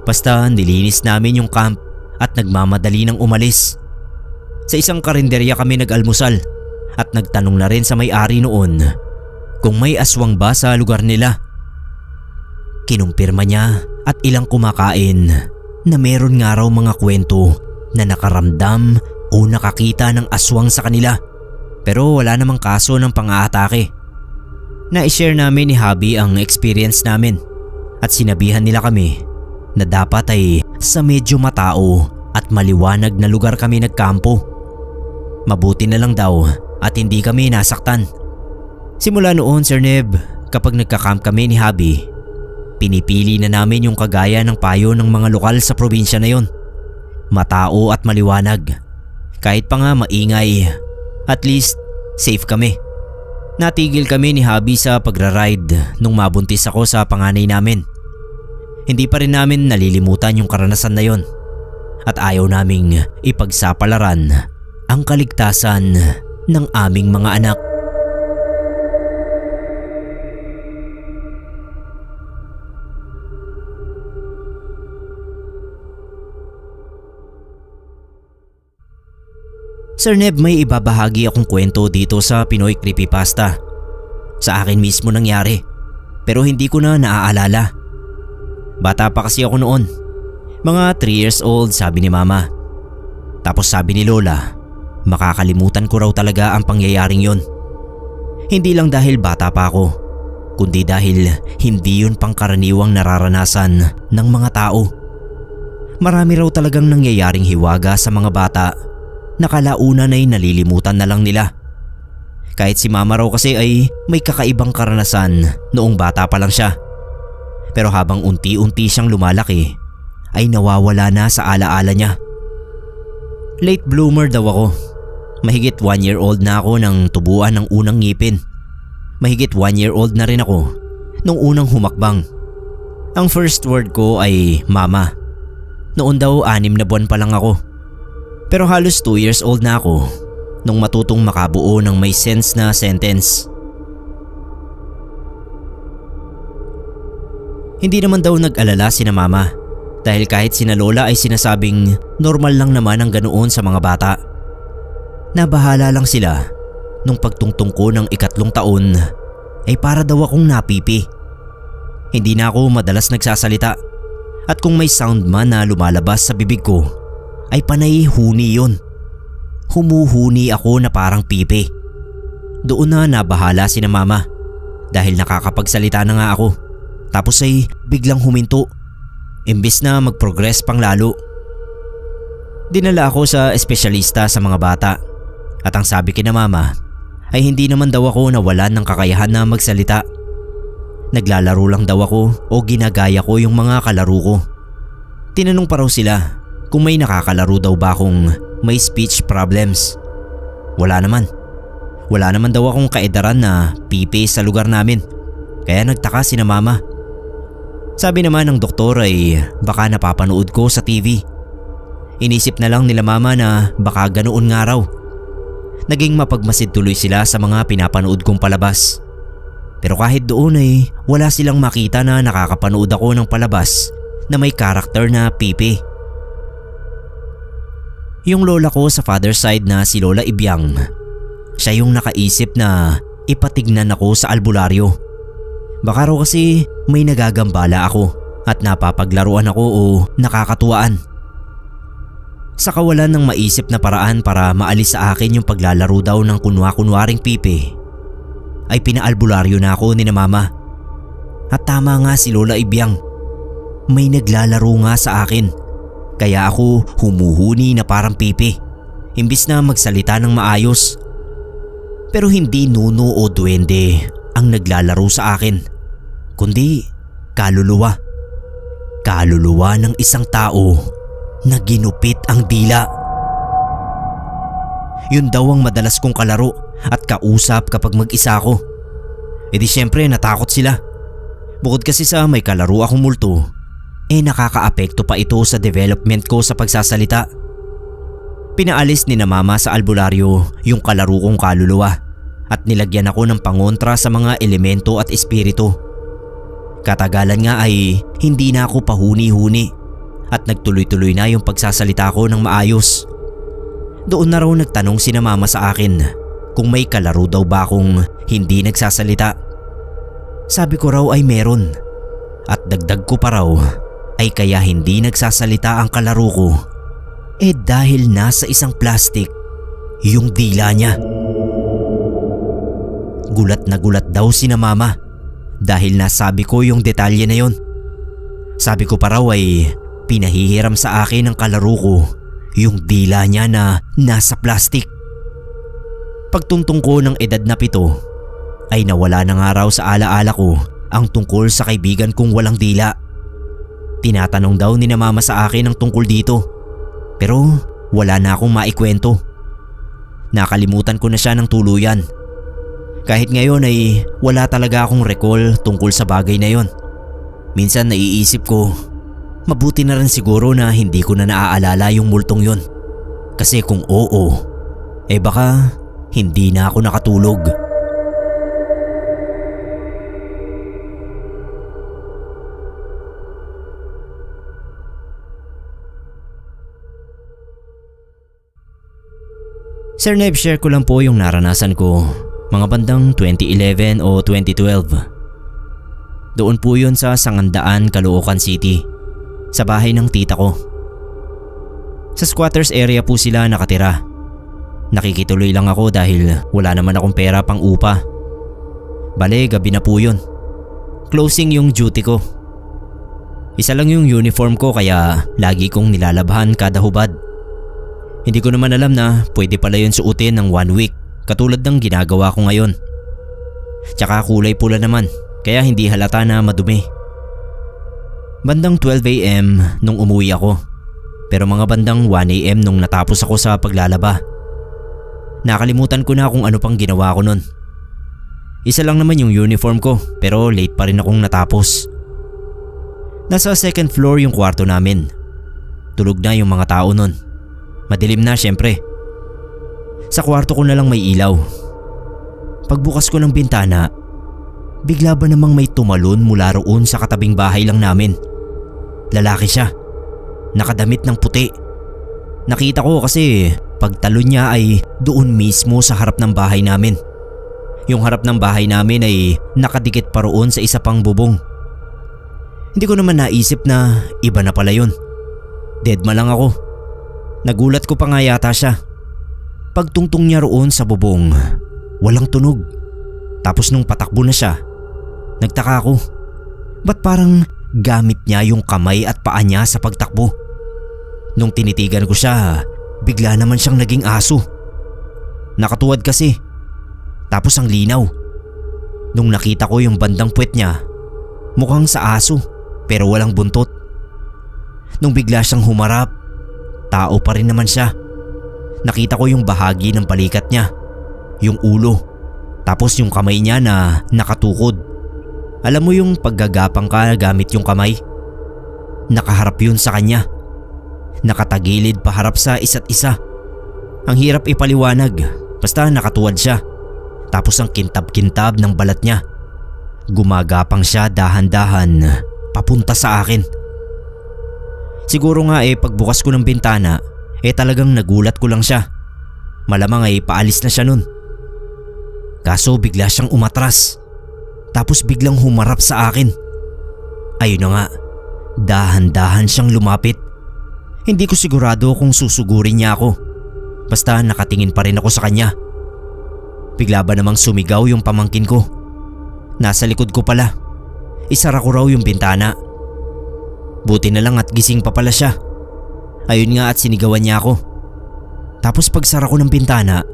Basta nilinis namin yung camp at nagmamadali ng umalis. Sa isang karinderya kami nag-almusal at nagtanong na rin sa may-ari noon kung may aswang ba sa lugar nila. Kinumpirma niya at ilang kumakain na meron nga raw mga kwento na nakaramdam o nakakita ng aswang sa kanila, pero wala namang kaso ng pang-aatake. Na-share namin ni Habi ang experience namin at sinabihan nila kami na dapat ay sa medyo matao at maliwanag na lugar kami nagkampo. Mabuti na lang daw at hindi kami nasaktan. Simula noon, Sir Neb, kapag nagka-camp kami ni Habi, pinipili na namin yung kagaya ng payo ng mga lokal sa probinsya na yon. Matao at maliwanag. Kahit pa nga maingay, at least safe kami. Natigil kami ni Habi sa pagra-ride nung mabuntis ako sa panganay namin. Hindi pa rin namin nalilimutan yung karanasan na yon at ayaw naming ipagsapalaran ang kaligtasan ng aming mga anak. Sir Neb, may ibabahagi akong kwento dito sa Pinoy Creepypasta. Sa akin mismo nangyari, pero hindi ko na naaalala. Bata pa kasi ako noon. Mga 3 years old, sabi ni Mama. Tapos sabi ni Lola, makakalimutan ko raw talaga ang pangyayaring yon. Hindi lang dahil bata pa ako, kundi dahil hindi yun pangkaraniwang nararanasan ng mga tao. Marami raw talagang nangyayaring hiwaga sa mga bata na kalaunan ay nalilimutan na lang nila. Kahit si Mama raw kasi ay may kakaibang karanasan noong bata pa lang siya. Pero habang unti-unti siyang lumalaki ay nawawala na sa alaala niya. Late bloomer daw ako. Mahigit 1-year-old na ako nang tubuan ng unang ngipin. Mahigit 1-year-old na rin ako nung unang humakbang. Ang first word ko ay Mama. Noon daw 6 na buwan pa lang ako. Pero halos 2 years old na ako nung matutong makabuo ng may sense na sentence. Hindi naman daw nag-alala sina Mama dahil kahit sina Lola ay sinasabing normal lang naman ang ganoon sa mga bata. Nabahala lang sila nung pagtungtong ko ng 3 taon ay para daw akong napipi. Hindi na ako madalas nagsasalita at kung may sound man na lumalabas sa bibig ko ay panay huni yun. Humuhuni ako na parang pipi. Doon na nabahala sina Mama dahil nakakapagsalita na nga ako. Tapos ay biglang huminto imbis na mag-progress pang lalo. Dinala ako sa espesyalista sa mga bata at ang sabi kina Mama ay hindi naman daw ako nawalan ng kakayahan na magsalita. Naglalaro lang daw ako o ginagaya ko yung mga kalaro ko. Tinanong pa raw sila kung may nakakalaro daw ba akong may speech problems. Wala naman. Wala naman daw akong kaedaran na pipi sa lugar namin. Kaya nagtaka sina Mama. Sabi naman ng doktor ay baka napapanood ko sa TV. Inisip na lang nila Mama na baka ganoon nga raw. Naging mapagmasid tuloy sila sa mga pinapanood kong palabas. Pero kahit doon ay wala silang makita na nakakapanood ako ng palabas na may karakter na pipi. Yung lola ko sa father side na si Lola Ibyang, siya yung nakaisip na ipatignan ako sa albularyo. Baka raw kasi may nagagambala ako at napapaglaruan ako o nakakatuwaan. Sa kawalan ng maisip na paraan para maalis sa akin yung paglalaro daw ng kunwa-kunwaring pipi, ay pinaalbularyo na ako ni na Mama. At tama nga si Lola Ibyang, may naglalaro nga sa akin. Kaya ako humuhuni na parang pipi imbis na magsalita ng maayos. Pero hindi nuno o duwende ang naglalaro sa akin, kundi kaluluwa. Kaluluwa ng isang tao na ginupit ang dila. Yun daw ang madalas kong kalaro at kausap kapag mag-isa ako. E di syempre natakot sila. Bukod kasi sa may kalaro akong multo, nakakaapekto pa ito sa development ko sa pagsasalita. Pinaalis ni na Mama sa albularyo yung kalaro kong kaluluwa at nilagyan ako ng pangontra sa mga elemento at espiritu. Katagalan nga ay hindi na ako pahuni-huni at nagtuloy-tuloy na yung pagsasalita ko ng maayos. Doon na raw nagtanong sina Mama sa akin kung may kalaro daw ba akong hindi nagsasalita. Sabi ko raw ay meron at dagdag ko pa raw ay kaya hindi nagsasalita ang kalaro ko dahil nasa isang plastic yung dila niya. Gulat na gulat daw sina Mama dahil nasabi ko yung detalye na yon. Sabi ko pa raw ay pinahihiram sa akin ng kalaro ko yung dila niya na nasa plastic. Pagtungtong ko ng edad na 7 ay nawala na nga raw sa alaala ko ang tungkol sa kaibigan kong walang dila. Tinatanong daw ni na Mama sa akin ang tungkol dito pero wala na akong maikwento. Nakalimutan ko na siya ng tuluyan. Kahit ngayon ay wala talaga akong recall tungkol sa bagay na yon. Minsan naiisip ko, mabuti na rin siguro na hindi ko na naaalala yung multong yon. Kasi kung oo, baka hindi na ako nakatulog. Sir Neb, share ko lang po yung naranasan ko mga bandang 2011 o 2012. Doon po yun sa Sangandaan, Caloocan City, sa bahay ng tita ko. Sa squatters area po sila nakatira. Nakikituloy lang ako dahil wala naman akong pera pang upa. Bale, gabi na po yun. Closing yung duty ko. Isa lang yung uniform ko kaya lagi kong nilalabhan kada hubad. Hindi ko naman alam na pwede pala yun suotin ng 1 week katulad ng ginagawa ko ngayon. Tsaka kulay pula naman kaya hindi halata na madumi. Bandang 12 AM nung umuwi ako, pero mga bandang 1 AM nung natapos ako sa paglalaba. Nakalimutan ko na kung ano pang ginawa ko nun. Isa lang naman yung uniform ko pero late pa rin akong natapos. Nasa second floor yung kwarto namin. Tulog na yung mga tao nun. Madilim na syempre. Sa kwarto ko na lang may ilaw. Pagbukas ko ng bintana, bigla ba namang may tumalon mula roon sa katabing bahay lang namin. Lalaki siya. Nakadamit ng puti. Nakita ko kasi pagtalon niya ay doon mismo sa harap ng bahay namin. Yung harap ng bahay namin ay nakadikit pa roon sa isa pang bubong. Hindi ko naman naisip na iba na pala yun. Deadma lang ako. Nagulat ko pa nga yata siya. Pagtungtong niya roon sa bubong, walang tunog. Tapos nung patakbo na siya, nagtaka ako. Ba't parang gamit niya yung kamay at paa niya sa pagtakbo? Nung tinitigan ko siya, bigla naman siyang naging aso. Nakatuwad kasi. Tapos ang linaw. Nung nakita ko yung bandang puwet niya, mukhang sa aso pero walang buntot. Nung bigla siyang humarap, tao pa rin naman siya. Nakita ko yung bahagi ng balikat niya, yung ulo, tapos yung kamay niya na nakatukod. Alam mo yung paggagapang ka gamit yung kamay? Nakaharap yun sa kanya. Nakatagilid paharap sa isa't isa. Ang hirap ipaliwanag, basta nakatuwad siya. Tapos ang kintab-kintab ng balat niya. Gumagapang siya dahan-dahan papunta sa akin. Siguro nga pagbukas ko ng bintana talagang nagulat ko lang siya. Malamang paalis na siya nun. Kaso bigla siyang umatras. Tapos biglang humarap sa akin. Ayun na nga, dahan-dahan siyang lumapit. Hindi ko sigurado kung susugurin niya ako. Basta nakatingin pa rin ako sa kanya. Bigla ba namang sumigaw yung pamangkin ko? Nasa likod ko pala. Isara ko raw yung bintana. Buti na lang at gising pa pala siya. Ayun nga at sinigawan niya ako. Tapos pagsara ko ng bintana,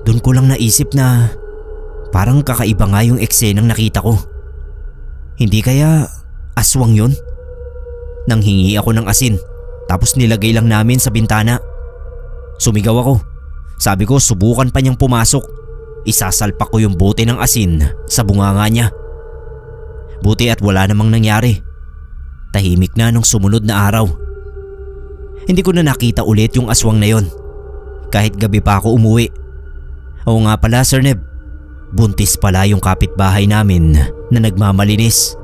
doon ko lang naisip na parang kakaiba nga yung eksenang nakita ko. Hindi kaya aswang yun? Nanghingi ako ng asin, tapos nilagay lang namin sa bintana. Sumigaw ako. Sabi ko subukan pa niyang pumasok. Isasalpak ko yung bote ng asin sa bunganga niya. Buti at wala namang nangyari. Tahimik na nung sumunod na araw. Hindi ko na nakita ulit yung aswang na yon. Kahit gabi pa ako umuwi. Oo nga pala Sir Neb, buntis pala yung kapitbahay namin na nagmamalinis.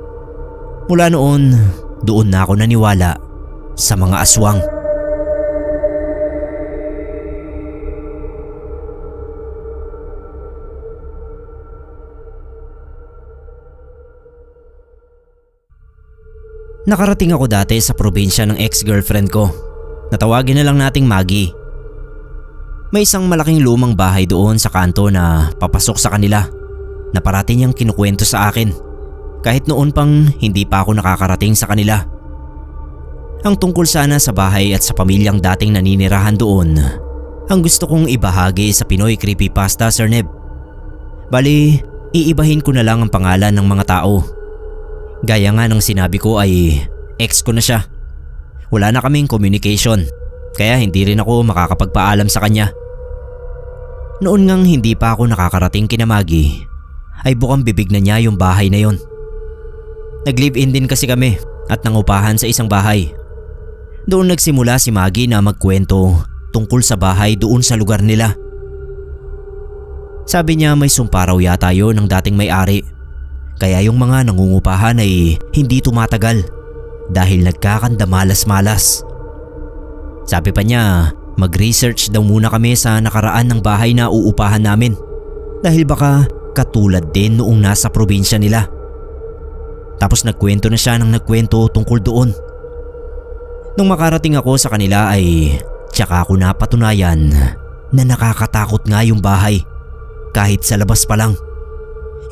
Mula noon, doon na ako naniwala sa mga aswang. Nakarating ako dati sa probinsya ng ex-girlfriend ko. Natawagin na lang nating Maggie. May isang malaking lumang bahay doon sa kanto na papasok sa kanila na parati niyang kinukwento sa akin kahit noon pang hindi pa ako nakakarating sa kanila. Ang tungkol sana sa bahay at sa pamilyang dating naninirahan doon ang gusto kong ibahagi sa Pinoy Creepypasta, Sir Neb. Bali, iibahin ko na lang ang pangalan ng mga tao. Gaya nga ng sinabi ko ay ex ko na siya. Wala na kaming communication kaya hindi rin ako makakapagpaalam sa kanya. Noon ngang hindi pa ako nakakarating kina Maggie ay bukang bibig na niya yung bahay na yon. Nag-live-in din kasi kami at nangupahan sa isang bahay. Doon nagsimula si Maggie na magkwento tungkol sa bahay doon sa lugar nila. Sabi niya may sumpa raw yata yun ng dating may-ari. Kaya yung mga nangungupahan ay hindi tumatagal dahil nagkakandamalas-malas. Sabi pa niya Mag-research daw muna kami sa nakaraan ng bahay na uupahan namin dahil baka katulad din noong nasa probinsya nila. Tapos nagkwento na siya ng nagkwento tungkol doon. Nung makarating ako sa kanila ay tsaka ako napatunayan na nakakatakot nga yung bahay kahit sa labas pa lang.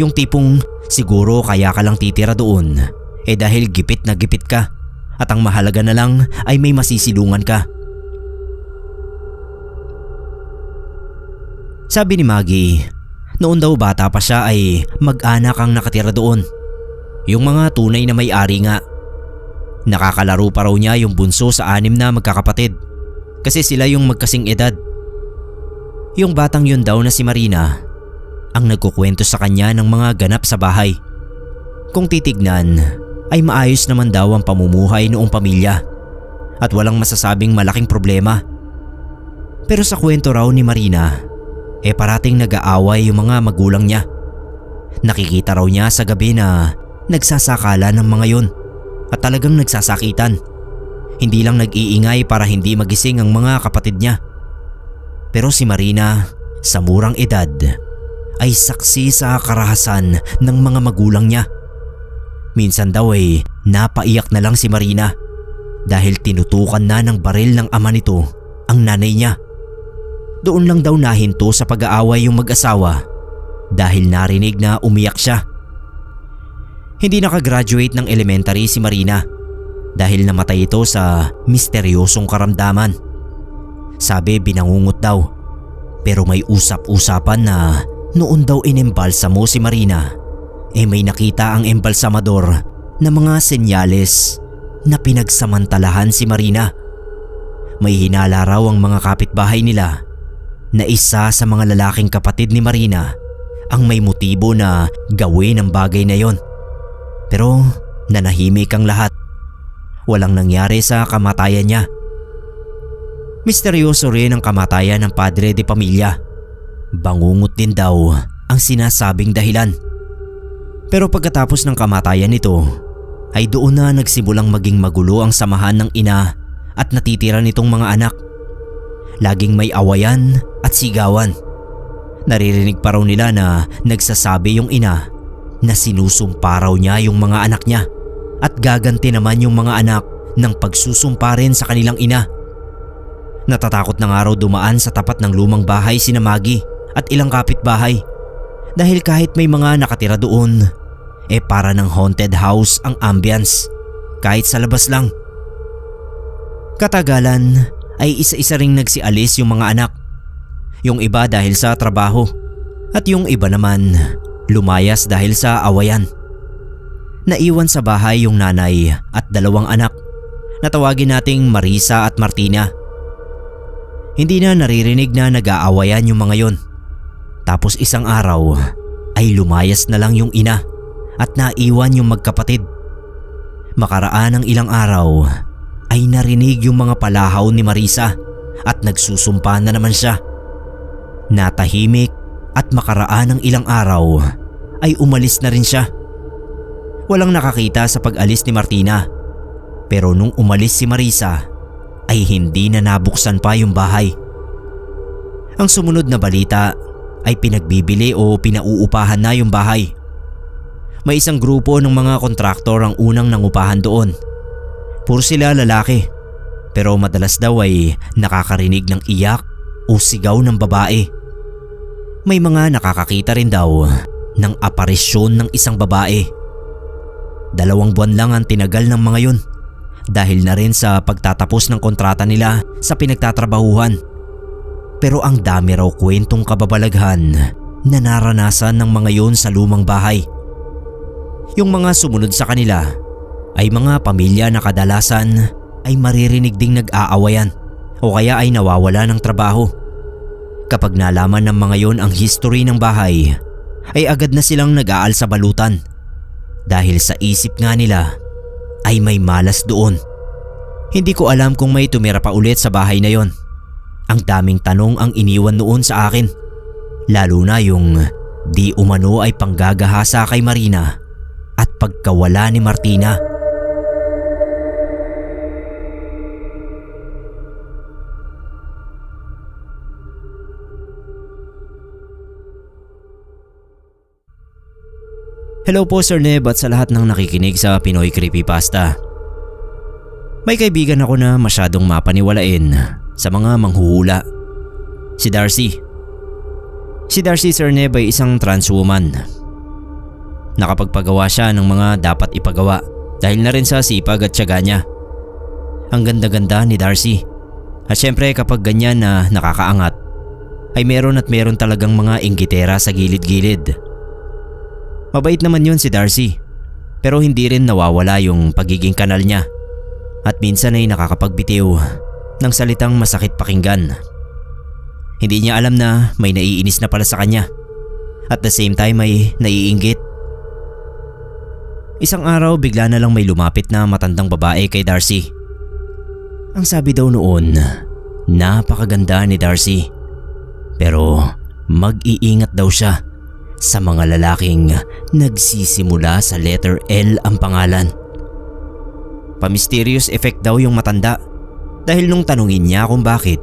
Yung tipong siguro kaya ka lang titira doon dahil gipit na gipit ka at ang mahalaga na lang ay may masisilungan ka. Sabi ni Maggie, noon daw bata pa siya ay mag-anak ang nakatira doon. Yung mga tunay na may-ari nga. Nakakalaro pa raw niya yung bunso sa 6 na magkakapatid kasi sila yung magkasing edad. Yung batang yun daw na si Marina ang nagkukwento sa kanya ng mga ganap sa bahay. Kung titignan ay maayos naman daw ang pamumuhay noong pamilya at walang masasabing malaking problema. Pero sa kwento raw ni Marina, parating nag-aaway yung mga magulang niya. Nakikita raw niya sa gabi na nagsasakala ng mga yun at talagang nagsasakitan. Hindi lang nag-iingay para hindi magising ang mga kapatid niya. Pero si Marina, sa murang edad, ay saksi sa karahasan ng mga magulang niya. Minsan daw ay napaiyak na lang si Marina dahil tinutukan na ng baril ng ama nito ang nanay niya. Doon lang daw nahinto sa pag-aaway yung mag-asawa dahil narinig na umiyak siya. Hindi nakagraduate ng elementary si Marina dahil namatay ito sa misteryosong karamdaman. Sabi binangungot daw, pero may usap-usapan na noon daw inembalsamo si Marina may nakita ang embalsamador na mga senyales na pinagsamantalahan si Marina. May hinala raw ang mga kapitbahay nila na isa sa mga lalaking kapatid ni Marina ang may motibo na gawin ang bagay na yon. Pero nanahimik ang lahat. Walang nangyari sa kamatayan niya. Misteryoso rin ang kamatayan ng padre de pamilya. Bangungot din daw ang sinasabing dahilan. Pero pagkatapos ng kamatayan nito ay doon na nagsimulang maging magulo ang samahan ng ina at natitira nitong mga anak. Laging may awayan at sigawan. Naririnig pa raw nila na nagsasabi yung ina na sinusumpa raw niya yung mga anak niya at gaganti naman yung mga anak ng pagsusumpa rin sa kanilang ina. Natatakot na nga raw dumaan sa tapat ng lumang bahay sina Maggie at ilang kapitbahay dahil kahit may mga nakatira doon, para ng haunted house ang ambience kahit sa labas lang. Katagalan ay isa-isa ring nagsialis yung mga anak. Yung iba dahil sa trabaho at yung iba naman lumayas dahil sa awayan. Naiwan sa bahay yung nanay at 2 anak na tawagin nating Marisa at Martina. Hindi na naririnig na nag-aawayan yung mga yon. Tapos isang araw ay lumayas na lang yung ina at naiwan yung magkapatid. Makaraan ng ilang araw ay narinig yung mga palahaw ni Marisa at nagsusumpa na naman siya. Natahimik at makaraan ng ilang araw ay umalis na rin siya. Walang nakakita sa pag-alis ni Martina, pero nung umalis si Marisa ay hindi na nabuksan pa yung bahay. Ang sumunod na balita ay pinagbibili o pinauupahan na yung bahay. May isang grupo ng mga kontraktor ang unang nangupahan doon. Puro sila lalaki, pero madalas daw ay nakakarinig ng iyak o sigaw ng babae. May mga nakakakita rin daw ng aparisyon ng isang babae. 2 buwan lang ang tinagal ng mga yun dahil na rin sa pagtatapos ng kontrata nila sa pinagtatrabahuhan. Pero ang dami raw kwentong kababalaghan na naranasan ng mga yun sa lumang bahay. Yung mga sumunod sa kanila ay mga pamilya na kadalasan ay maririnig ding nag-aawayan o kaya ay nawawala ng trabaho. Kapag nalaman ng mga yon ang history ng bahay, ay agad na silang nag-aal sa balutan dahil sa isip nga nila ay may malas doon. Hindi ko alam kung may tumira pa ulit sa bahay na yon. Ang daming tanong ang iniwan noon sa akin, lalo na yung di umano ay panggagahasa kay Marina at pagkawala ni Martina. Hello po Sir Neb at sa lahat ng nakikinig sa Pinoy Creepypasta. May kaibigan ako na masyadong mapaniwalain sa mga manghuhula. Si Darcy. Si Darcy Sir Neb ay isang trans woman. Nakapagpagawa siya ng mga dapat ipagawa dahil na rin sa sipag at tiyaga niya. Ang ganda-ganda ni Darcy. At syempre kapag ganyan na nakakaangat ay meron talagang mga inggitera sa gilid-gilid. Mabait naman yun si Darcy, pero hindi rin nawawala yung pagiging kanal niya at minsan ay nakakapagbitiw ng salitang masakit pakinggan. Hindi niya alam na may naiinis na pala sa kanya at the same time ay naiinggit. Isang araw bigla na lang may lumapit na matandang babae kay Darcy. Ang sabi daw noon, napakaganda ni Darcy pero mag-iingat daw siya sa mga lalaking nagsisimula sa letter L ang pangalan. Pa-mysterious effect daw yung matanda dahil nung tanungin niya kung bakit,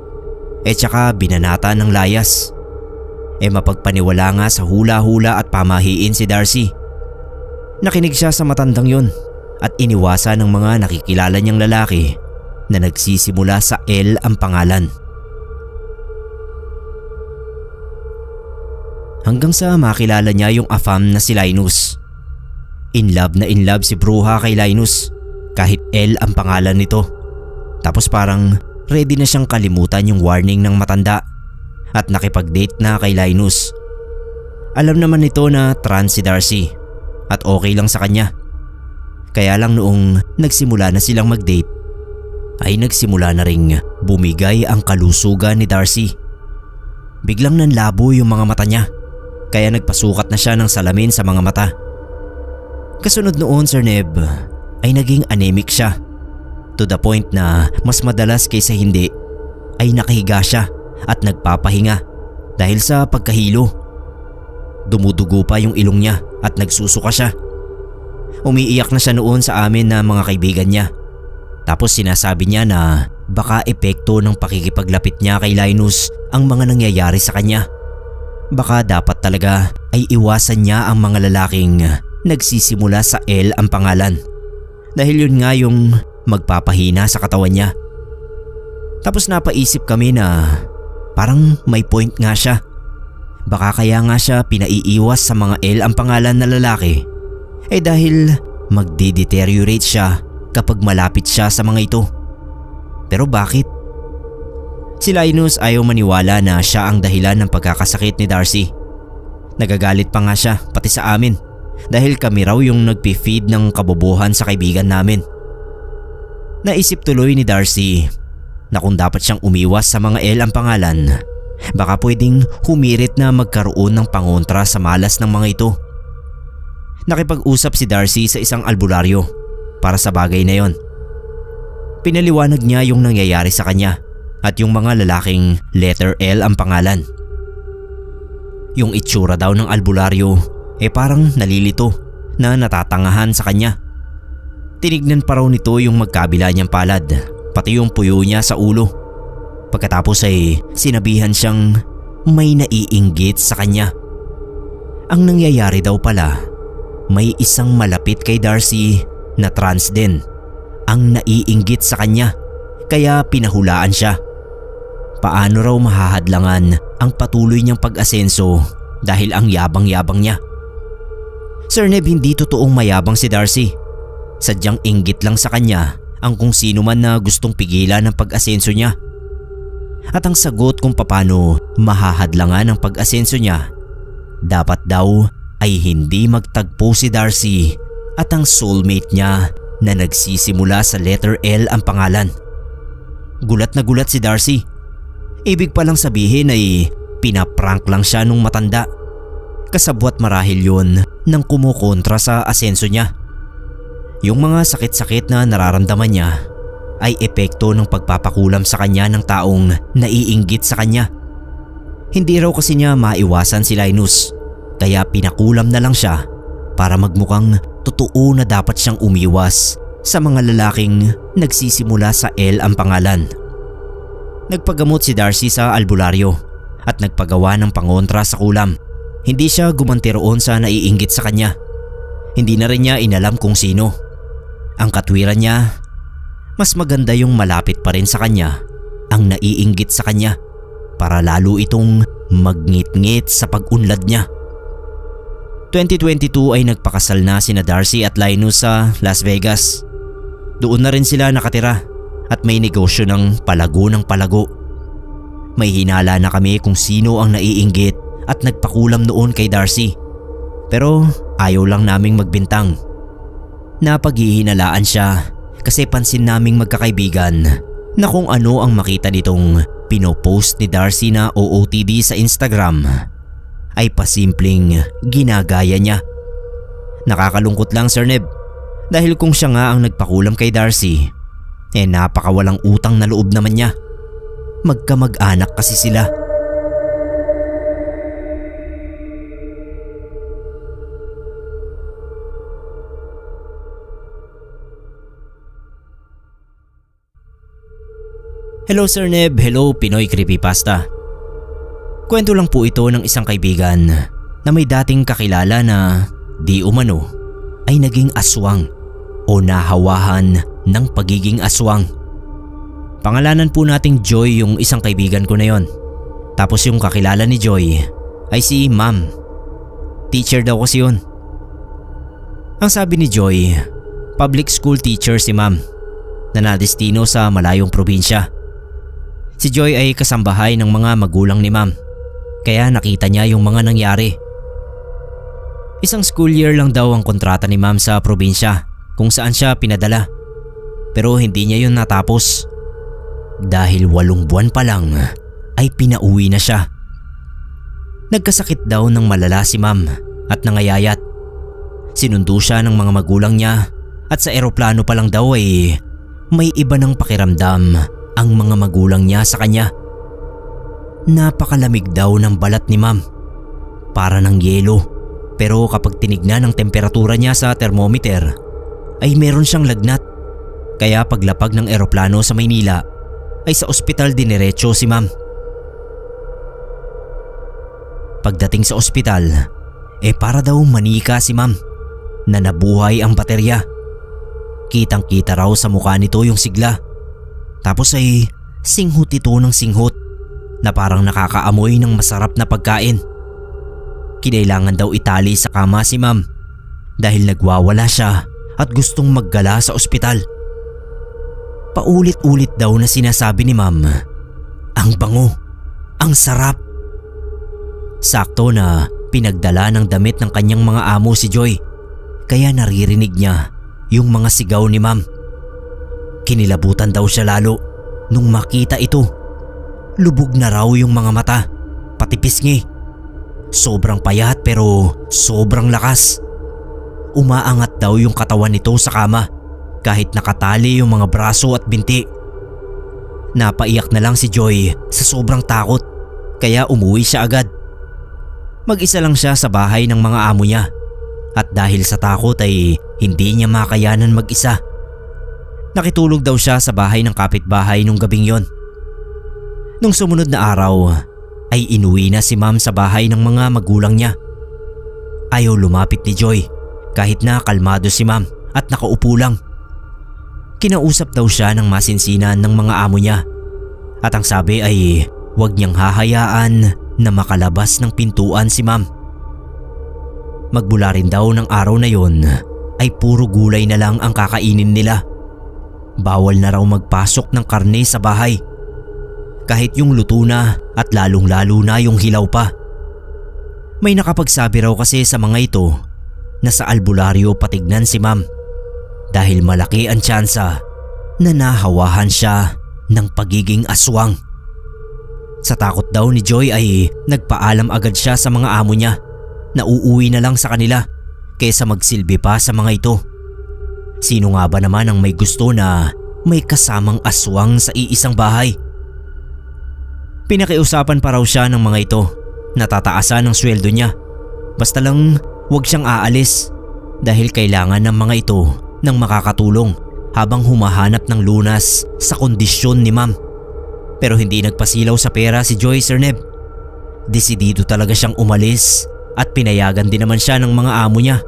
tsaka binanata ng layas. Mapagpaniwala nga sa hula-hula at pamahiin si Darcy. Nakinig siya sa matandang yun at iniwasan ng mga nakikilala niyang lalaki na nagsisimula sa L ang pangalan. Hanggang sa makilala niya yung afam na si Linus. In love si Bruja kay Linus kahit L ang pangalan nito. Tapos parang ready na siyang kalimutan yung warning ng matanda at nakipag-date na kay Linus. Alam naman nito na trans si Darcy at okay lang sa kanya. Kaya lang noong nagsimula na silang mag-date ay nagsimula na ring bumigay ang kalusugan ni Darcy. Biglang nanlabo yung mga mata niya. Kaya nagpasukat na siya ng salamin sa mga mata. Kasunod noon Sir Neb ay naging anemic siya. To the point na mas madalas kaysa hindi ay nakahiga siya at nagpapahinga dahil sa pagkahilo. Dumudugo pa yung ilong niya at nagsusuka siya. Umiiyak na siya noon sa amin na mga kaibigan niya. Tapos sinasabi niya na baka epekto ng pakikipaglapit niya kay Linus ang mga nangyayari sa kanya. Baka dapat talaga ay iwasan niya ang mga lalaking nagsisimula sa L ang pangalan dahil yun nga yung magpapahina sa katawan niya. Tapos napaisip kami na parang may point nga siya. Baka kaya nga siya pinaiiwas sa mga L ang pangalan na lalaki dahil magde-deteriorate siya kapag malapit siya sa mga ito. Pero bakit? Si Linus ayaw maniwala na siya ang dahilan ng pagkakasakit ni Darcy. Nagagalit pa nga siya pati sa amin dahil kami raw yung nagpi-feed ng kabobohan sa kaibigan namin. Naisip tuloy ni Darcy na kung dapat siyang umiwas sa mga L ang pangalan, baka pwedeng humirit na magkaroon ng pangontra sa malas ng mga ito. Nakipag-usap si Darcy sa isang albularyo para sa bagay na yon. Pinaliwanag niya yung nangyayari sa kanya at yung mga lalaking letter L ang pangalan. Yung itsura daw ng albularyo parang nalilito na natatangahan sa kanya. Tinignan pa raw nito yung magkabila niyang palad pati yung puyo niya sa ulo. Pagkatapos ay sinabihan siyang may naiinggit sa kanya. Ang nangyayari daw pala, may isang malapit kay Darcy na trans din ang naiinggit sa kanya kaya pinahulaan siya. Paano raw mahahadlangan ang patuloy niyang pag-asenso dahil ang yabang-yabang niya? Sir Neb, hindi totoong mayabang si Darcy. Sadyang inggit lang sa kanya ang kung sino man na gustong pigilan ang pag-asenso niya. At ang sagot kung paano mahahadlangan ang pag-asenso niya, dapat daw ay hindi magtagpo si Darcy at ang soulmate niya na nagsisimula sa letter L ang pangalan. Gulat na gulat si Darcy. Ibig palang sabihin ay pinaprank lang siya nung matanda. Kasabwat marahil yun nang kumukontra sa asenso niya. Yung mga sakit-sakit na nararamdaman niya ay epekto ng pagpapakulam sa kanya ng taong naiinggit sa kanya. Hindi raw kasi niya maiwasan si Linus kaya pinakulam na lang siya para magmukhang totoo na dapat siyang umiwas sa mga lalaking nagsisimula sa L ang pangalan. Nagpagamot si Darcy sa albularyo at nagpagawa ng pangontra sa kulam. Hindi siya gumanti roon sa naiinggit sa kanya. Hindi na rin niya inalam kung sino. Ang katwiran niya, mas maganda yung malapit pa rin sa kanya ang naiinggit sa kanya para lalo itong magngit-ngit sa pag-unlad niya. 2022 ay nagpakasal na sina Darcy at Linus sa Las Vegas. Doon na rin sila nakatira at may negosyo ng palago ng palago. May hinala na kami kung sino ang naiinggit at nagpakulam noon kay Darcy. Pero ayaw lang naming magbintang. Napaghihinalaan siya kasi pansin naming magkakaibigan na kung ano ang makita nitong pinopost ni Darcy na OOTD sa Instagram ay pasimpleng ginagaya niya. Nakakalungkot lang, Sir Neb, dahil kung siya nga ang nagpakulam kay Darcy, napakawalang utang na loob naman niya. Magkamag-anak kasi sila. Hello Sir Neb, hello Pinoy Creepypasta. Kwento lang po ito ng isang kaibigan na may dating kakilala na di umano ay naging aswang o nahawahan ng pagiging aswang. Pangalanan po nating Joy yung isang kaibigan ko na yon. Tapos yung kakilala ni Joy ay si Ma'am. Teacher daw kasi yun. Ang sabi ni Joy, public school teacher si Ma'am na nadestino sa malayong probinsya. Si Joy ay kasambahay ng mga magulang ni Ma'am, kaya nakita niya yung mga nangyari. Isang school year lang daw ang kontrata ni Ma'am sa probinsya kung saan siya pinadala. Pero hindi niya yun natapos. Dahil 8 buwan pa lang ay pinauwi na siya. Nagkasakit daw ng malala si Ma'am at nangayayat. Sinundo siya ng mga magulang niya at sa eroplano pa lang daw ay may iba ng pakiramdam ang mga magulang niya sa kanya. Napakalamig daw ng balat ni Ma'am. Para ng yelo, pero kapag tinignan ang temperatura niya sa thermometer ay meron siyang lagnat. Kaya paglapag ng eroplano sa Maynila ay sa ospital diniretso si Ma'am. Pagdating sa ospital, para daw manika si Ma'am na nabuhay ang baterya. Kitang-kita raw sa mukha nito yung sigla. Tapos ay singhot ito ng singhot na parang nakakaamoy ng masarap na pagkain. Kinailangan daw itali sa kama si Ma'am dahil nagwawala siya at gustong maggala sa ospital. Paulit-ulit daw na sinasabi ni Ma'am, ang bango, ang sarap. Sakto na pinagdala ng damit ng kanyang mga amo si Joy, kaya naririnig niya yung mga sigaw ni Ma'am. Kinilabutan daw siya lalo nung makita ito. Lubog na raw yung mga mata, pati pisngi. Sobrang payat pero sobrang lakas. Umaangat daw yung katawan nito sa kama kahit nakatali yung mga braso at binti. Napaiyak na lang si Joy sa sobrang takot kaya umuwi siya agad. Mag-isa lang siya sa bahay ng mga amo niya at dahil sa takot ay hindi niya makayanan mag-isa. Nakitulog daw siya sa bahay ng kapitbahay nung gabing yon. Nung sumunod na araw ay inuwi na si Ma'am sa bahay ng mga magulang niya. Ayaw lumapit ni Joy kahit na kalmado si Ma'am at nakaupo lang. Kinausap daw siya ng masinsinan ng mga amo niya at ang sabi ay huwag niyang hahayaan na makalabas ng pintuan si Ma'am. Magbula rin daw ng araw na yon ay puro gulay na lang ang kakainin nila. Bawal na raw magpasok ng karne sa bahay. Kahit yung luto na at lalong-lalo na yung hilaw pa. May nakapagsabi raw kasi sa mga ito na sa albularyo patignan si Ma'am dahil malaki ang tsansa na nahawahan siya ng pagiging aswang. Sa takot daw ni Joy ay nagpaalam agad siya sa mga amo niya na uuwi na lang sa kanila kaysa magsilbi pa sa mga ito. Sino nga ba naman ang may gusto na may kasamang aswang sa iisang bahay? Pinakiusapan pa raw siya ng mga ito na tataasan ang sweldo niya. Basta lang huwag siyang aalis dahil kailangan ng mga ito ng makakatulong habang humahanap ng lunas sa kondisyon ni Ma'am. Pero hindi nagpasilaw sa pera si Joy, Sir Neb. Desidido talaga siyang umalis at pinayagan din naman siya ng mga amo niya.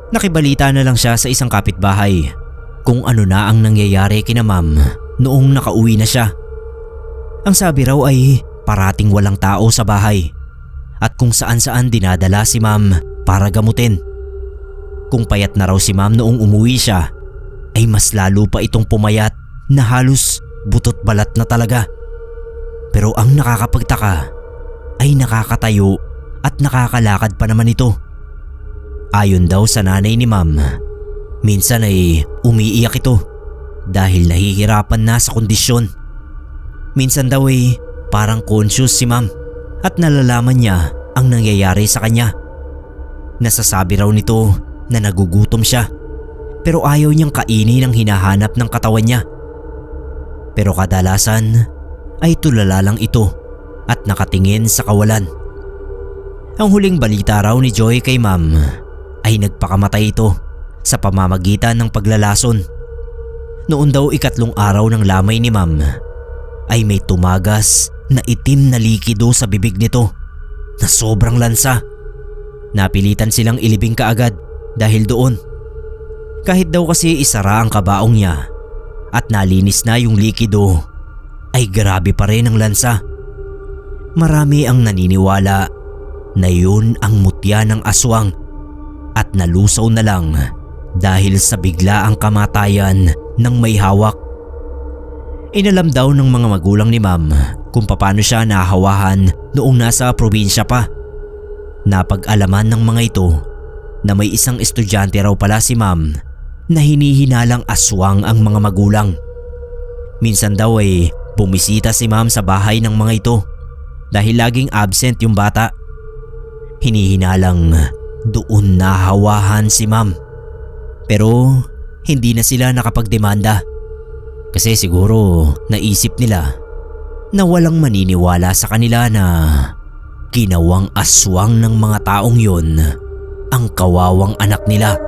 Nakibalita na lang siya sa isang kapitbahay kung ano na ang nangyayari kina ma'am noong nakauwi na siya. Ang sabi raw ay parating walang tao sa bahay at kung saan-saan dinadala si ma'am para gamutin. Kung payat na raw si ma'am noong umuwi siya ay mas lalo pa itong pumayat na halos butot balat na talaga. Pero ang nakakapagtaka ay nakakatayo at nakakalakad pa naman ito. Ayon daw sa nanay ni ma'am, minsan ay umiiyak ito dahil nahihirapan na sa kondisyon. Minsan daw ay parang conscious si ma'am at nalalaman niya ang nangyayari sa kanya. Nasasabi raw nito na nagugutom siya pero ayaw niyang kainin ang hinahanap ng katawan niya. Pero kadalasan ay tulala lang ito at nakatingin sa kawalan. Ang huling balita raw ni Joy kay ma'am ay nagpakamatay ito sa pamamagitan ng paglalason. Noon daw 3 araw ng lamay ni ma'am ay may tumagas na itim na likido sa bibig nito na sobrang lansa. Napilitan silang ilibing kaagad dahil doon. Kahit daw kasi isara ang kabaong niya at nalinis na yung likido ay grabe pa rin ang lansa. Marami ang naniniwala na yun ang mutya ng aswang at nalusaw na lang dahil sa biglaang kamatayan ng may hawak. Inalam daw ng mga magulang ni ma'am kung paano siya nahawahan noong nasa probinsya pa. Napag-alaman ng mga ito na may isang estudyante raw pala si ma'am na hinihinalang aswang ang mga magulang. Minsan daw ay bumisita si ma'am sa bahay ng mga ito dahil laging absent yung bata. Hinihinalang doon nahawahan si ma'am. Pero hindi na sila nakapagdemanda kasi siguro naisip nila na walang maniniwala sa kanila na ginawang aswang ng mga taong yun ang kawawang anak nila.